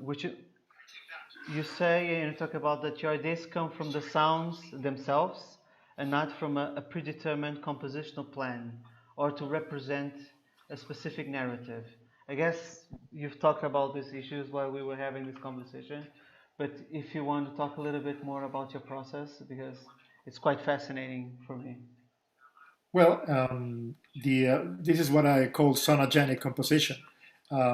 [SPEAKER 1] which you say and you talk about that your ideas come from the sounds themselves and not from a predetermined compositional plan or to represent a specific narrative. I guess you've talked about these issues while we were having this conversation, but if you want to talk a little bit more about your process, because it's quite fascinating for me.
[SPEAKER 2] Well, this is what I call sonogenic composition,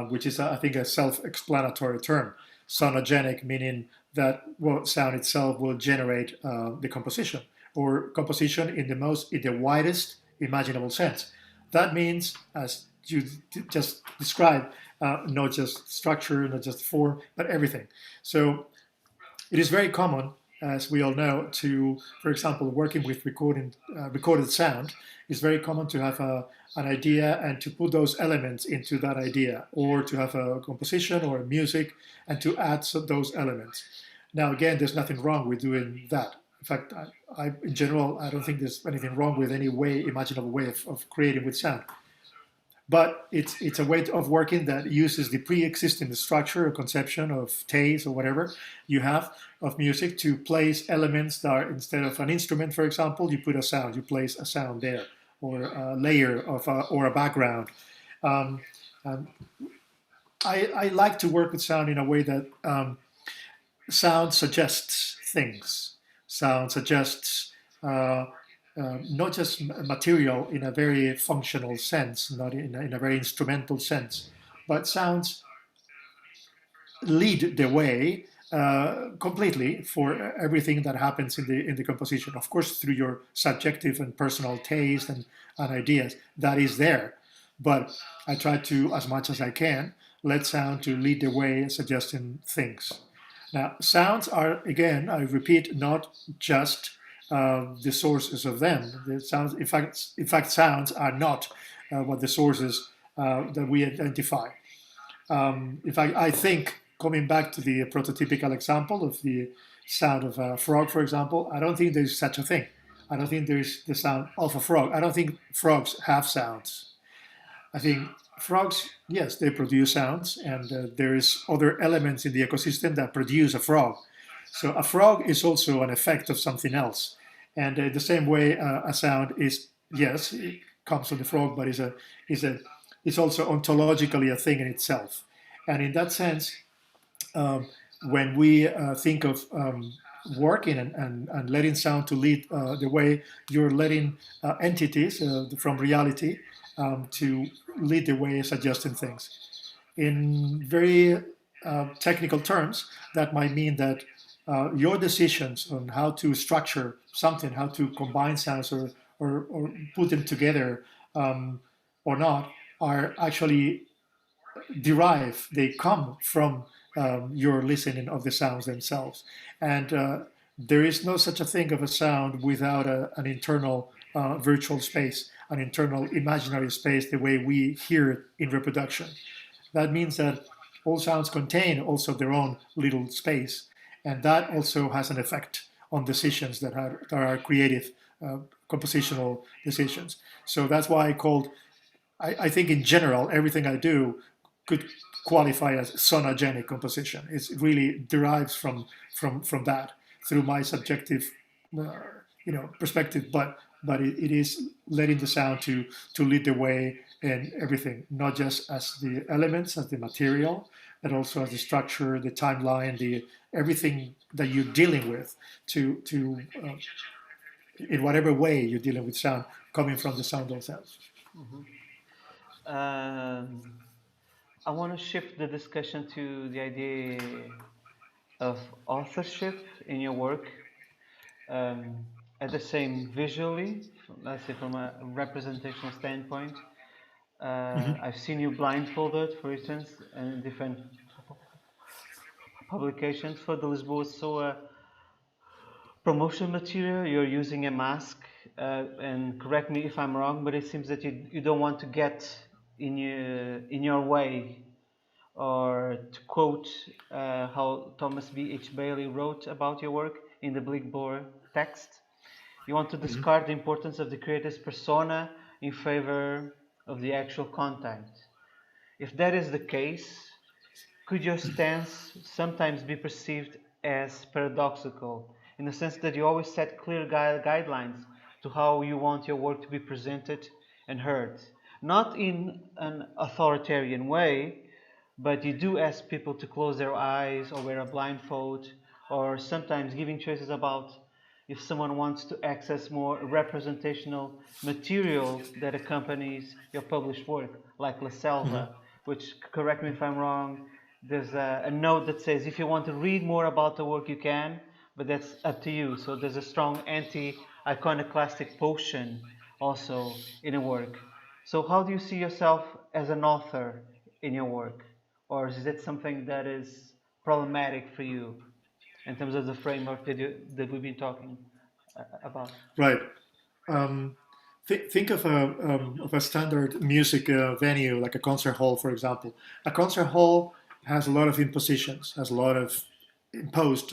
[SPEAKER 2] which is, I think, a self-explanatory term. Sonogenic meaning that, well, sound itself will generate the composition, or composition in the widest imaginable sense. That means, as you just described, not just structure, not just form, but everything. So it is very common, as we all know, to, for example, working with recorded sound, it's very common to have an idea and to put those elements into that idea, or to have a composition or a music and to add those elements. Now, again, there's nothing wrong with doing that. In fact, in general, I don't think there's anything wrong with any imaginable way of creating with sound. But it's a way of working that uses the pre-existing structure or conception of taste or whatever you have of music to place elements that are, instead of an instrument, for example, you put a sound, you place a sound there, or a layer of or a background. Um, um, I like to work with sound in a way that sound suggests things. Sound suggests not just material in a very functional sense, not in a very instrumental sense, but sounds lead the way completely for everything that happens in the composition. Of course, through your subjective and personal taste and ideas, that is there. But I try to, as much as I can, let sound to lead the way, suggesting things. Now, sounds are, again, I repeat, not just the sources of them. The sounds, in fact, sounds are not what the sources that we identify. In fact, I think, coming back to the prototypical example of the sound of a frog, for example, I don't think there's such a thing. I don't think there's the sound of a frog. I don't think frogs have sounds. I think frogs, yes, they produce sounds, and there is other elements in the ecosystem that produce a frog. So a frog is also an effect of something else, and the same way a sound is, yes, it comes from the frog, but is also ontologically a thing in itself. And in that sense, um, when we think of working and letting sound to lead the way, you're letting entities from reality to lead the way, suggesting things. In very technical terms, that might mean that your decisions on how to structure something, how to combine sounds or put them together or not, are actually they come from your listening of the sounds themselves. And there is no such a thing of a sound without an internal virtual space, an internal imaginary space, the way we hear it in reproduction. That means that all sounds contain also their own little space, and that also has an effect on decisions that are creative, compositional decisions. So that's why I think in general, everything I do could qualify as sonogenic composition. It really derives from that through my subjective, perspective. But it is letting the sound to lead the way in everything, not just as the elements, as the material, but also as the structure, the timeline, the everything that you're dealing with to in whatever way you're dealing with sound coming from the sound themselves.
[SPEAKER 1] I want to shift the discussion to the idea of authorship in your work. At the same visually, let's say from a representational standpoint, I've seen you blindfolded, for instance, in different publications for the Lisboa SOA promotion material. You're using a mask, and correct me if I'm wrong, but it seems that you don't want to get in your way, or to quote how Thomas B. H. Bailey wrote about your work in the Blickboard text, you want to discard the importance of the creator's persona in favor of the actual content. If that is the case, could your stance sometimes be perceived as paradoxical, in the sense that you always set clear guidelines to how you want your work to be presented and heard? Not in an authoritarian way, but you do ask people to close their eyes or wear a blindfold, or sometimes giving choices about if someone wants to access more representational material that accompanies your published work, like La Selva, which, correct me if I'm wrong, there's a note that says if you want to read more about the work you can, but that's up to you. So there's a strong anti-iconoclastic potion also in a work. So how do you see yourself as an author in your work? Or is it something that is problematic for you in terms of the framework that we've been talking about?
[SPEAKER 2] Right. Think of a standard music venue, like a concert hall, for example. A concert hall has a lot of impositions, has a lot of imposed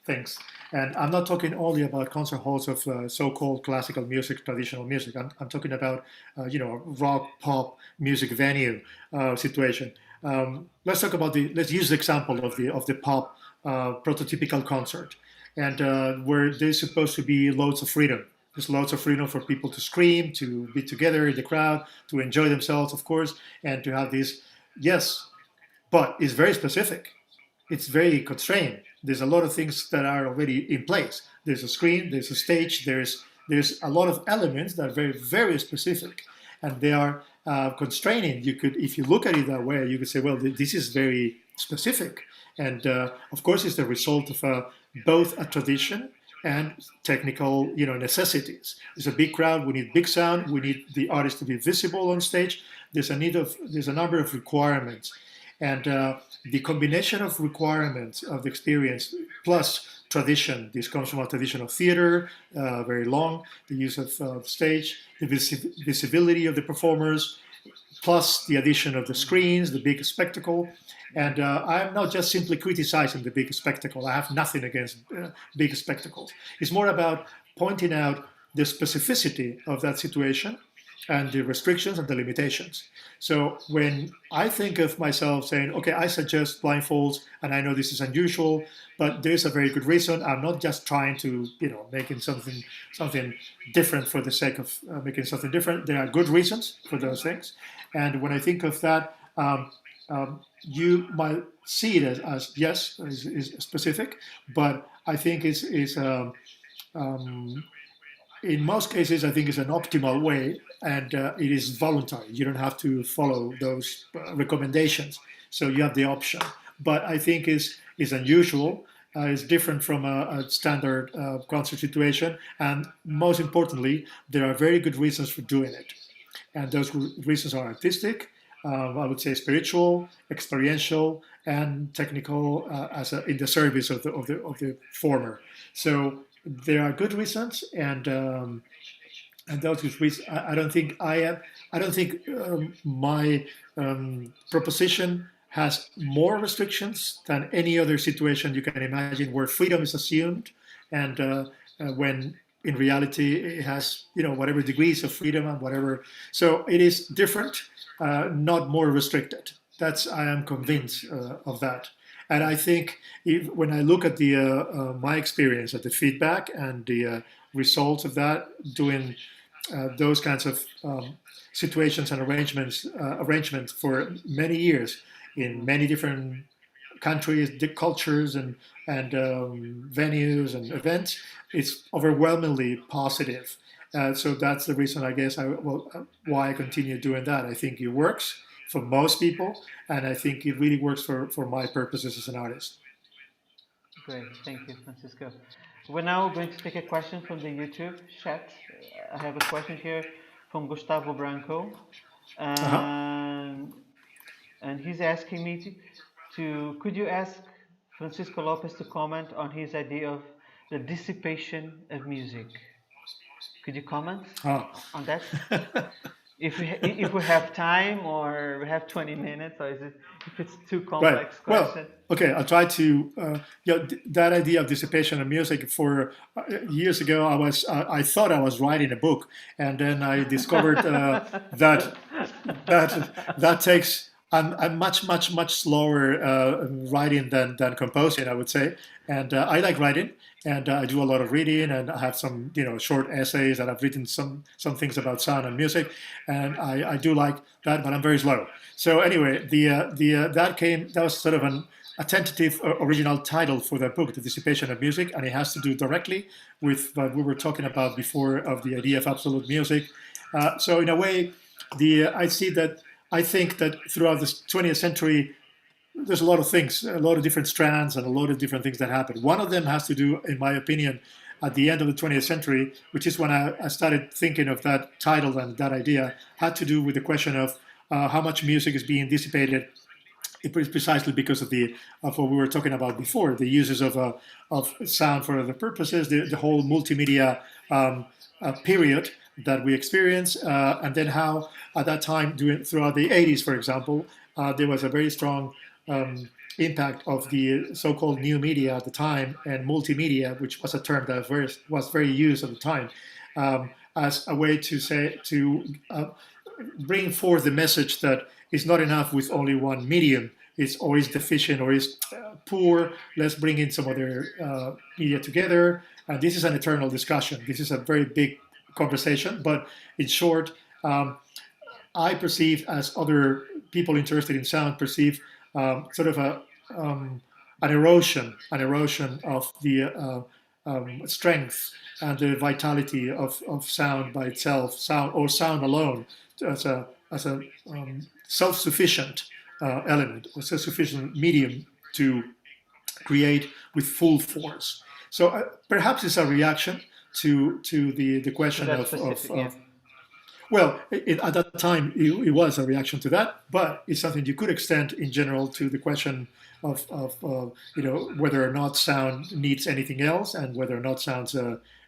[SPEAKER 2] things. And I'm not talking only about concert halls of so-called classical music, traditional music. I'm talking about, rock, pop, music venue situation. Let's use the example of the pop prototypical concert, and where there's supposed to be loads of freedom. There's lots of freedom for people to scream, to be together in the crowd, to enjoy themselves, of course, and to have this. Yes, but it's very specific. It's very constrained. There's a lot of things that are already in place. There's a screen, there's a stage, there's a lot of elements that are very, very specific, and they are constraining. You could, if you look at it that way, you could say, well, this is very specific, and of course, it's the result of both a tradition and technical, necessities. There's a big crowd. We need big sound. We need the artist to be visible on stage. There's a number of requirements, and the combination of requirements of the experience plus tradition. This comes from a tradition of theater, very long. The use of stage, the visibility of the performers, plus the addition of the screens, the big spectacle. And I'm not just simply criticizing the big spectacle. I have nothing against big spectacles. It's more about pointing out the specificity of that situation and the restrictions and the limitations. So when I think of myself saying, okay, I suggest blindfolds, and I know this is unusual, but there's a very good reason. I'm not just trying to, making something different for the sake of making something different. There are good reasons for those things. And when I think of that, you might see it as yes, is specific, but I think in most cases, I think it's an optimal way, and it is voluntary. You don't have to follow those recommendations, so you have the option. But I think is unusual. It's different from a standard concert situation, and most importantly, there are very good reasons for doing it, and those reasons are artistic. I would say, spiritual, experiential, and technical in the service of the former. So there are good reasons, and those good reasons. I don't think I am. I don't think my proposition has more restrictions than any other situation you can imagine where freedom is assumed, and when in reality it has whatever degrees of freedom and whatever. So it is different, not more restricted. That's I am convinced of that. And I think when I look at the my experience, at the feedback and the results of that, doing those kinds of situations and arrangements for many years in many different countries, cultures, and venues and events, it's overwhelmingly positive. So that's the reason, I guess, why I continue doing that. I think it works for most people, and I think it really works for my purposes as an artist.
[SPEAKER 1] Great, thank you, Francisco. We're now going to take a question from the YouTube chat. I have a question here from Gustavo Branco, and he's asking me could you ask Francisco Lopez to comment on his idea of the dissipation of music? Could you comment on that? If we have time, or we have 20 minutes, or if it's too complex question?
[SPEAKER 2] Well, okay, I'll try to. That idea of dissipation of music. For years ago, I thought I was writing a book, and then I discovered that takes. I'm much slower writing than composing, I would say, and I like writing. And I do a lot of reading, and I have some, short essays, and I've written some things about sound and music, and I do like that, but I'm very slow. So anyway, that was sort of a tentative original title for the book, The Dissipation of Music, and it has to do directly with what we were talking about before of the idea of absolute music. So in a way, I think that throughout the 20th century, there's a lot of things, a lot of different strands and a lot of different things that happen. One of them has to do, in my opinion, at the end of the 20th century, which is when I started thinking of that title and that idea, had to do with the question of how much music is being dissipated, precisely because of what we were talking about before, the uses of sound for other purposes, the whole multimedia period that we experience, and then how at that time, throughout the 80s, for example, there was a very strong impact of the so-called new media at the time, and multimedia, which was a term that was very used at the time, as a way to bring forth the message that it's not enough with only one medium. It's always deficient or is poor. Let's bring in some other media together. And this is an eternal discussion. This is a very big conversation, but in short, I perceive, as other people interested in sound perceive, sort of an erosion of the strength and the vitality of sound by itself, sound alone, as a self-sufficient element, or self-sufficient medium to create with full force. So perhaps it's a reaction to the question of well, at that time, it was a reaction to that, but it's something you could extend in general to the question of whether or not sound needs anything else, and whether or not sounds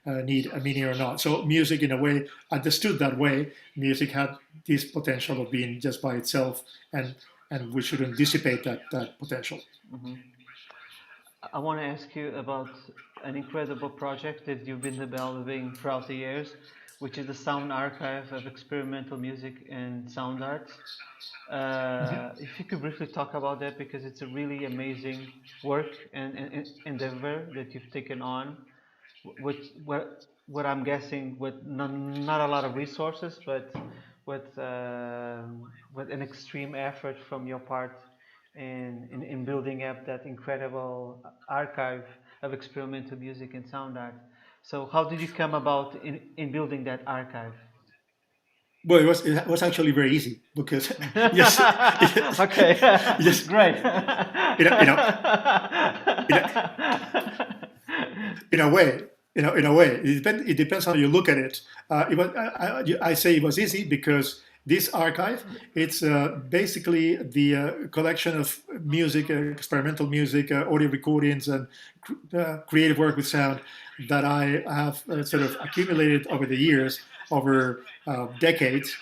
[SPEAKER 2] need a meaning or not. So music, in a way, understood that way, music had this potential of being just by itself, and we shouldn't dissipate that potential.
[SPEAKER 1] Mm-hmm. I want to ask you about an incredible project that you've been developing throughout the years, which is the Sound Archive of Experimental Music and Sound Arts. If you could briefly talk about that, because it's a really amazing work and endeavor that you've taken on, what I'm guessing with not a lot of resources, but with an extreme effort from your part in building up that incredible archive of experimental music and sound art. So how did you come about in building that archive?
[SPEAKER 2] Well, it was actually very easy, because yes,
[SPEAKER 1] okay,
[SPEAKER 2] yes,
[SPEAKER 1] great.
[SPEAKER 2] In a way, it depends how you look at it. I say it was easy because This archive, it's basically the collection of music, experimental music, audio recordings, and creative work with sound that I have sort of accumulated over the years, over decades,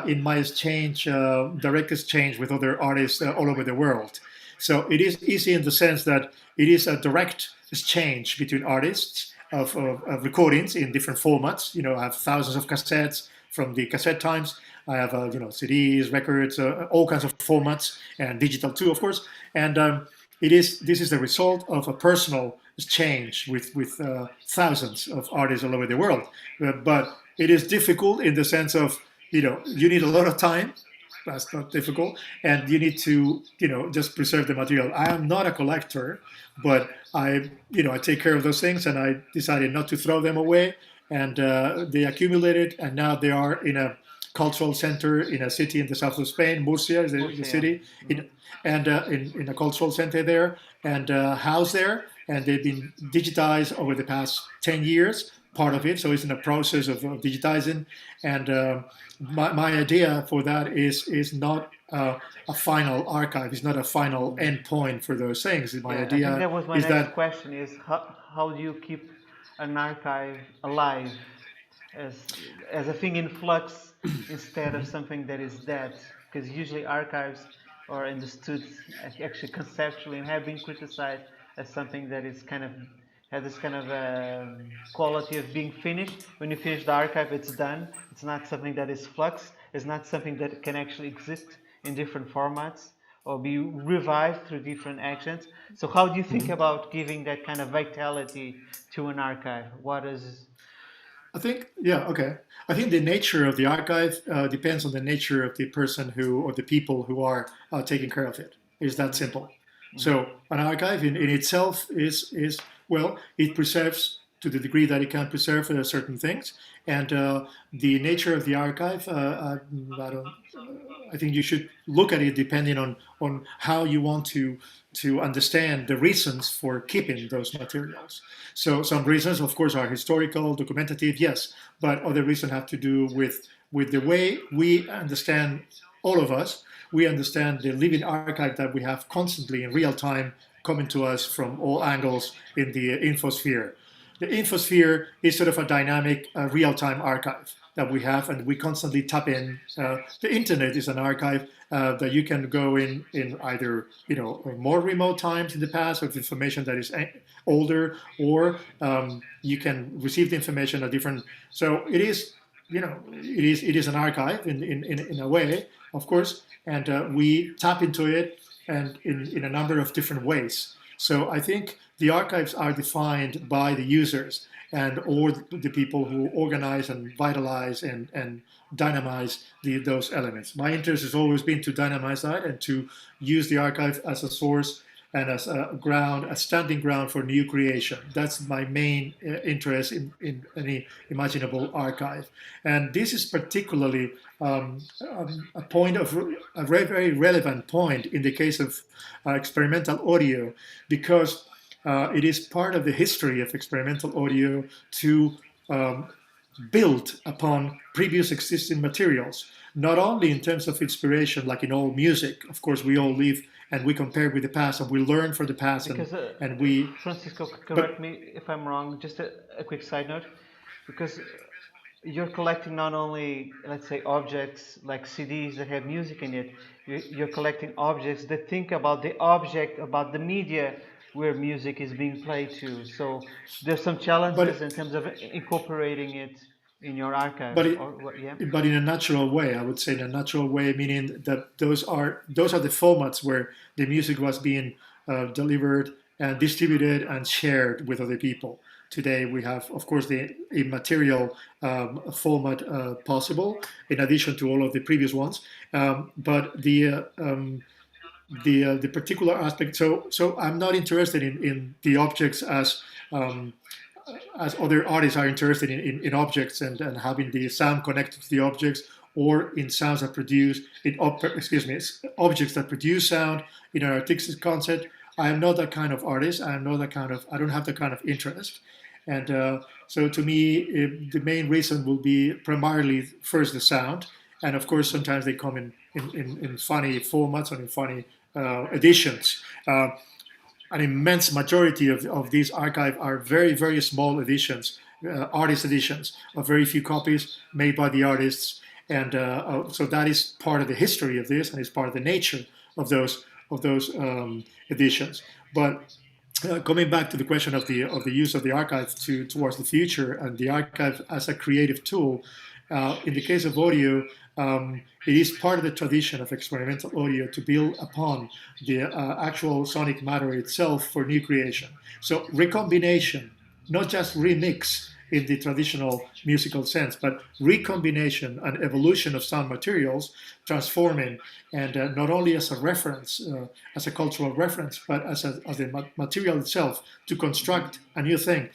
[SPEAKER 2] in my exchange, direct exchange with other artists all over the world. So it is easy in the sense that it is a direct exchange between artists of recordings in different formats. I have thousands of cassettes from the cassette times. I have CDs, records, all kinds of formats, and digital too, of course. And this is the result of a personal exchange with thousands of artists all over the world. But it is difficult in the sense of you need a lot of time. That's not difficult, and you need to just preserve the material. I am not a collector, but I take care of those things, and I decided not to throw them away, and they accumulated, and now they are in a cultural center in a city in the south of Spain. Murcia is the city, and in a cultural center there, and housed there, and they've been digitized over the past 10 years, part of it, so it's in a process of digitizing, and my idea for that is not a final archive. It's not a final endpoint for those things. My idea
[SPEAKER 1] I think that was my
[SPEAKER 2] is
[SPEAKER 1] next question: is how do you keep an archive alive as a thing in flux instead of something that is dead? Because usually archives are understood actually conceptually and have been criticized as something that is kind of has this kind of quality of being finished. When you finish the archive, it's done. It's not something that is flux. It's not something that can actually exist in different formats or be revived through different actions. So how do you think about giving that kind of vitality to an archive? What is...
[SPEAKER 2] I think, yeah, okay. I think the nature of the archive depends on the nature of the person or the people who are taking care of it. It's that simple. So an archive in itself is well, it preserves to the degree that it can preserve certain things, and the nature of the archive, I think you should look at it depending on how you want to understand the reasons for keeping those materials. So some reasons, of course, are historical, documentative, yes, but other reasons have to do with the way we understand, all of us, we understand the living archive that we have constantly in real time coming to us from all angles in the infosphere. The infosphere is sort of a dynamic real-time archive that we have, and we constantly tap in. The internet is an archive that you can go in either more remote times in the past with information that is older, or you can receive the information at different. So it is, it is an archive in a way, of course, and we tap into it and in a number of different ways. So I think the archives are defined by the users or the people who organize and vitalize and dynamize those elements. My interest has always been to dynamize that and to use the archive as a source and as a standing ground for new creation. That's my main interest in any imaginable archive. And this is particularly a point of a very, very relevant point in the case of experimental audio, because it is part of the history of experimental audio to build upon previous existing materials, not only in terms of inspiration, like in all music. Of course, we all live and we compare with the past and we learn from the past.
[SPEAKER 1] Because,
[SPEAKER 2] and we...
[SPEAKER 1] Francisco, correct me if I'm wrong, just a quick side note, because you're collecting not only, let's say, objects like CDs that have music in it, you're collecting objects that think about the object, about the media where music is being played to. So there's some challenges in terms of incorporating it in your archive.
[SPEAKER 2] But in a natural way, I would say in a natural way, meaning that those are the formats where the music was being delivered and distributed and shared with other people. Today we have, of course, the immaterial format possible, in addition to all of the previous ones. But the particular aspect. So I'm not interested in the objects as other artists are interested in objects and having the sound connected to the objects, or in sounds that produce objects that produce sound in an artistic concept. I am not that kind of artist. I don't have that kind of interest. And so to me, the main reason will be primarily first the sound, And of course, sometimes they come in funny formats or in funny editions. An immense majority of these archive are very, very small editions, artist editions of very few copies made by the artists. And so that is part of the history of this, and is part of the nature of those editions. But coming back to the question of the use of the archive towards the future and the archive as a creative tool, in the case of audio, it is part of the tradition of experimental audio to build upon the actual sonic matter itself for new creation. So recombination, not just remix in the traditional musical sense, but recombination and evolution of sound materials, transforming, and not only as a reference, as a cultural reference, but as the material itself to construct a new thing.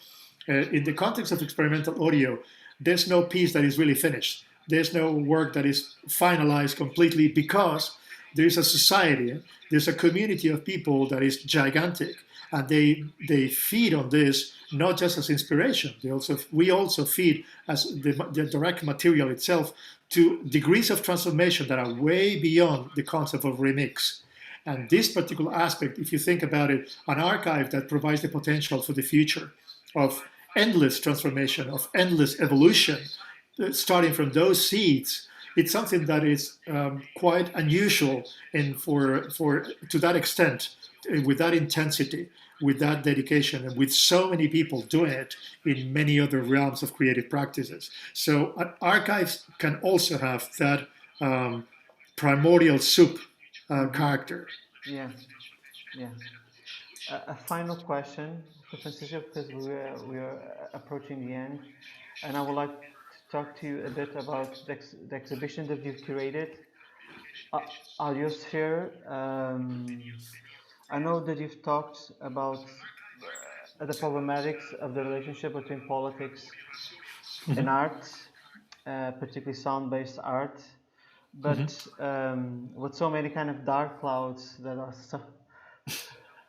[SPEAKER 2] In the context of experimental audio, there's no piece that is really finished. There's no work that is finalized completely, because there's a society, there's a community of people that is gigantic, and they feed on this not just as inspiration. We also feed as the direct material itself to degrees of transformation that are way beyond the concept of remix. And this particular aspect, if you think about it, an archive that provides the potential for the future of endless transformation, of endless evolution, starting from those seeds, it's something that is quite unusual to that extent, with that intensity, with that dedication, and with so many people doing it in many other realms of creative practices. So archives can also have that primordial soup character.
[SPEAKER 1] Yeah, yeah. A final question for Francisco, because we are approaching the end, and I would like to talk to you a bit about the exhibition that you've curated, Audiosphere. I know that you've talked about the problematics of the relationship between politics and art, particularly sound-based art, but with so many kind of dark clouds that are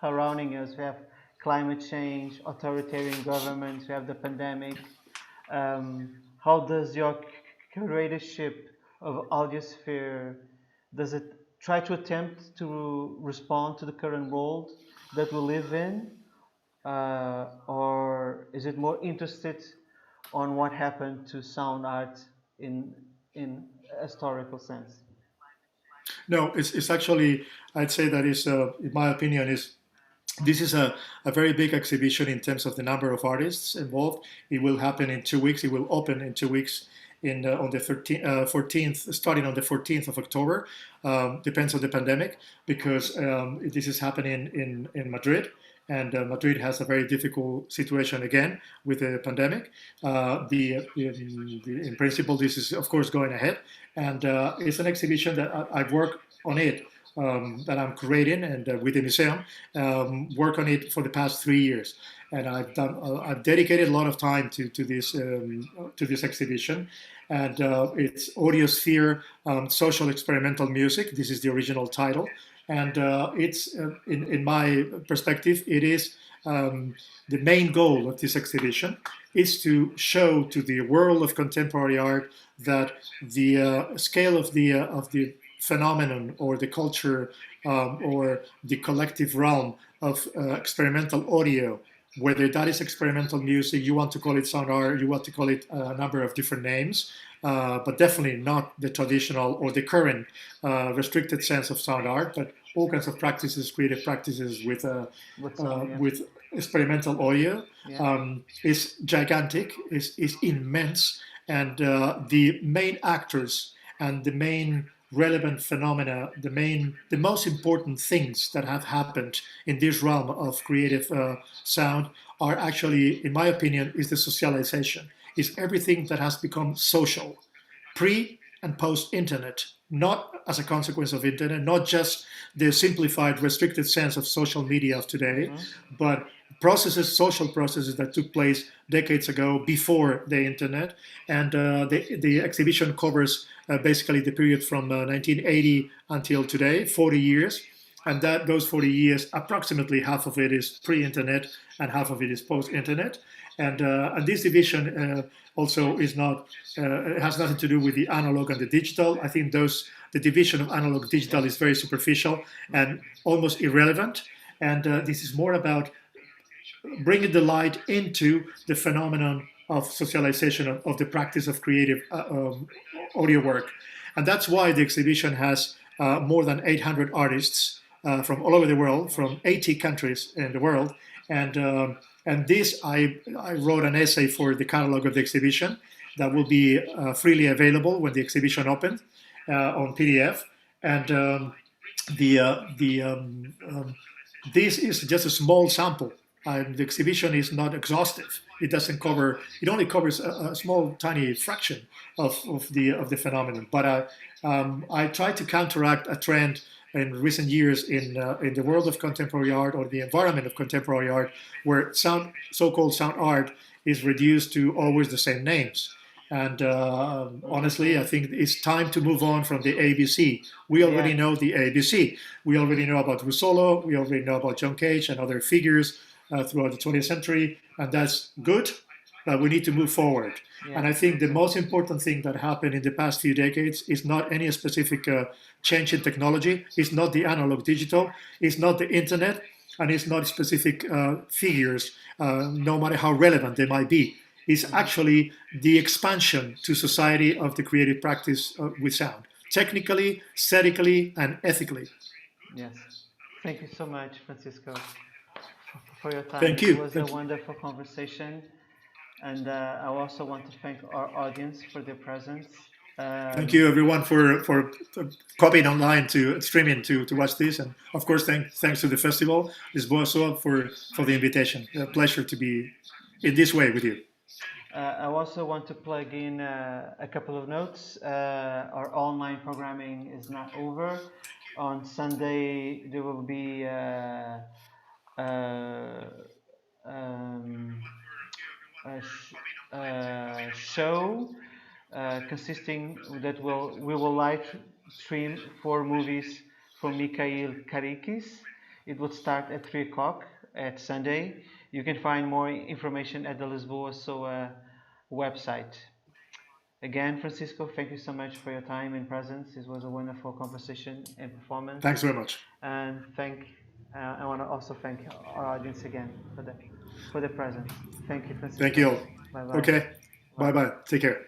[SPEAKER 1] surrounding us. We have climate change, authoritarian governments, we have the pandemic. How does your curatorship of Audiosphere, does it try to attempt to respond to the current world that we live in? Or is it more interested on what happened to sound art in a historical sense?
[SPEAKER 2] No, it's actually, I'd say that is, in my opinion, this is a very big exhibition in terms of the number of artists involved. It will happen in 2 weeks. It will open in 2 weeks on the 14th, starting on the 14th of October. Depends on the pandemic, because this is happening in Madrid. And Madrid has a very difficult situation again with the pandemic. In principle, this is, of course, going ahead. And it's an exhibition that I've worked on it, that I'm creating, and with the museum, work on it for the past 3 years. And I've dedicated a lot of time to this exhibition. And it's Audiosphere, Social Experimental Music. This is the original title. And it's, in my perspective, it is the main goal of this exhibition is to show to the world of contemporary art that the scale of the phenomenon, or the culture, or the collective realm of experimental audio, whether that is experimental music, you want to call it sound art, you want to call it a number of different names, but definitely not the traditional or the current restricted sense of sound art, but all kinds of practices, creative practices with experimental audio, is gigantic, is immense, and the main actors and the main relevant phenomena, the most important things that have happened in this realm of creative sound are actually, in my opinion, is the socialization, is everything that has become social, pre and post-internet, not as a consequence of internet, not just the simplified, restricted sense of social media of today, but social processes that took place decades ago before the internet. And the exhibition covers basically the period from 1980 until today, 40 years. And those 40 years, approximately half of it is pre-internet and half of it is post-internet. And this division also is not, it has nothing to do with the analog and the digital. I think the division of analog digital is very superficial and almost irrelevant. And this is more about bringing the light into the phenomenon of socialization of the practice of creative audio work. And that's why the exhibition has more than 800 artists from all over the world, from 80 countries in the world. And this, I wrote an essay for the catalog of the exhibition that will be freely available when the exhibition opens on PDF. And this is just a small sample. The exhibition is not exhaustive. It doesn't cover. It only covers a small, tiny fraction of the phenomenon. But I try to counteract a trend in recent years in the world of contemporary art, or the environment of contemporary art, where so-called sound art is reduced to always the same names. And honestly, I think it's time to move on from the ABC. We already know the ABC. We already know about Russolo. We already know about John Cage and other figures throughout the 20th century, and that's good, but we need to move forward. And I think the most important thing that happened in the past few decades is not any specific change in technology. It's not the analog digital. It's not the internet, and it's not specific figures, no matter how relevant they might be. It's actually the expansion to society of the creative practice with sound, technically, aesthetically, and ethically.
[SPEAKER 1] Yes. Thank you so much, Francisco, for your time.
[SPEAKER 2] Thank you.
[SPEAKER 1] It was a wonderful conversation. And I also want to thank our audience for their presence.
[SPEAKER 2] Thank you, everyone, for copying online to streaming to watch this. And of course, thanks to the festival, Lisboa, for the invitation. A pleasure to be in this way with you.
[SPEAKER 1] I also want to plug in a couple of notes. Our online programming is not over. On Sunday, there will be a show consisting that we will live stream 4 movies from Mikhail Karikis. It will start at 3 o'clock at Sunday. You can find more information at the Lisboa SOA website. Again, Francisco, thank you so much for your time and presence. This was a wonderful conversation and performance.
[SPEAKER 2] Thanks very much.
[SPEAKER 1] And I want to also thank our audience again for the presence. Thank you, Francisco.
[SPEAKER 2] Thank you all.
[SPEAKER 1] Bye-bye.
[SPEAKER 2] Okay. Bye-bye. Take care.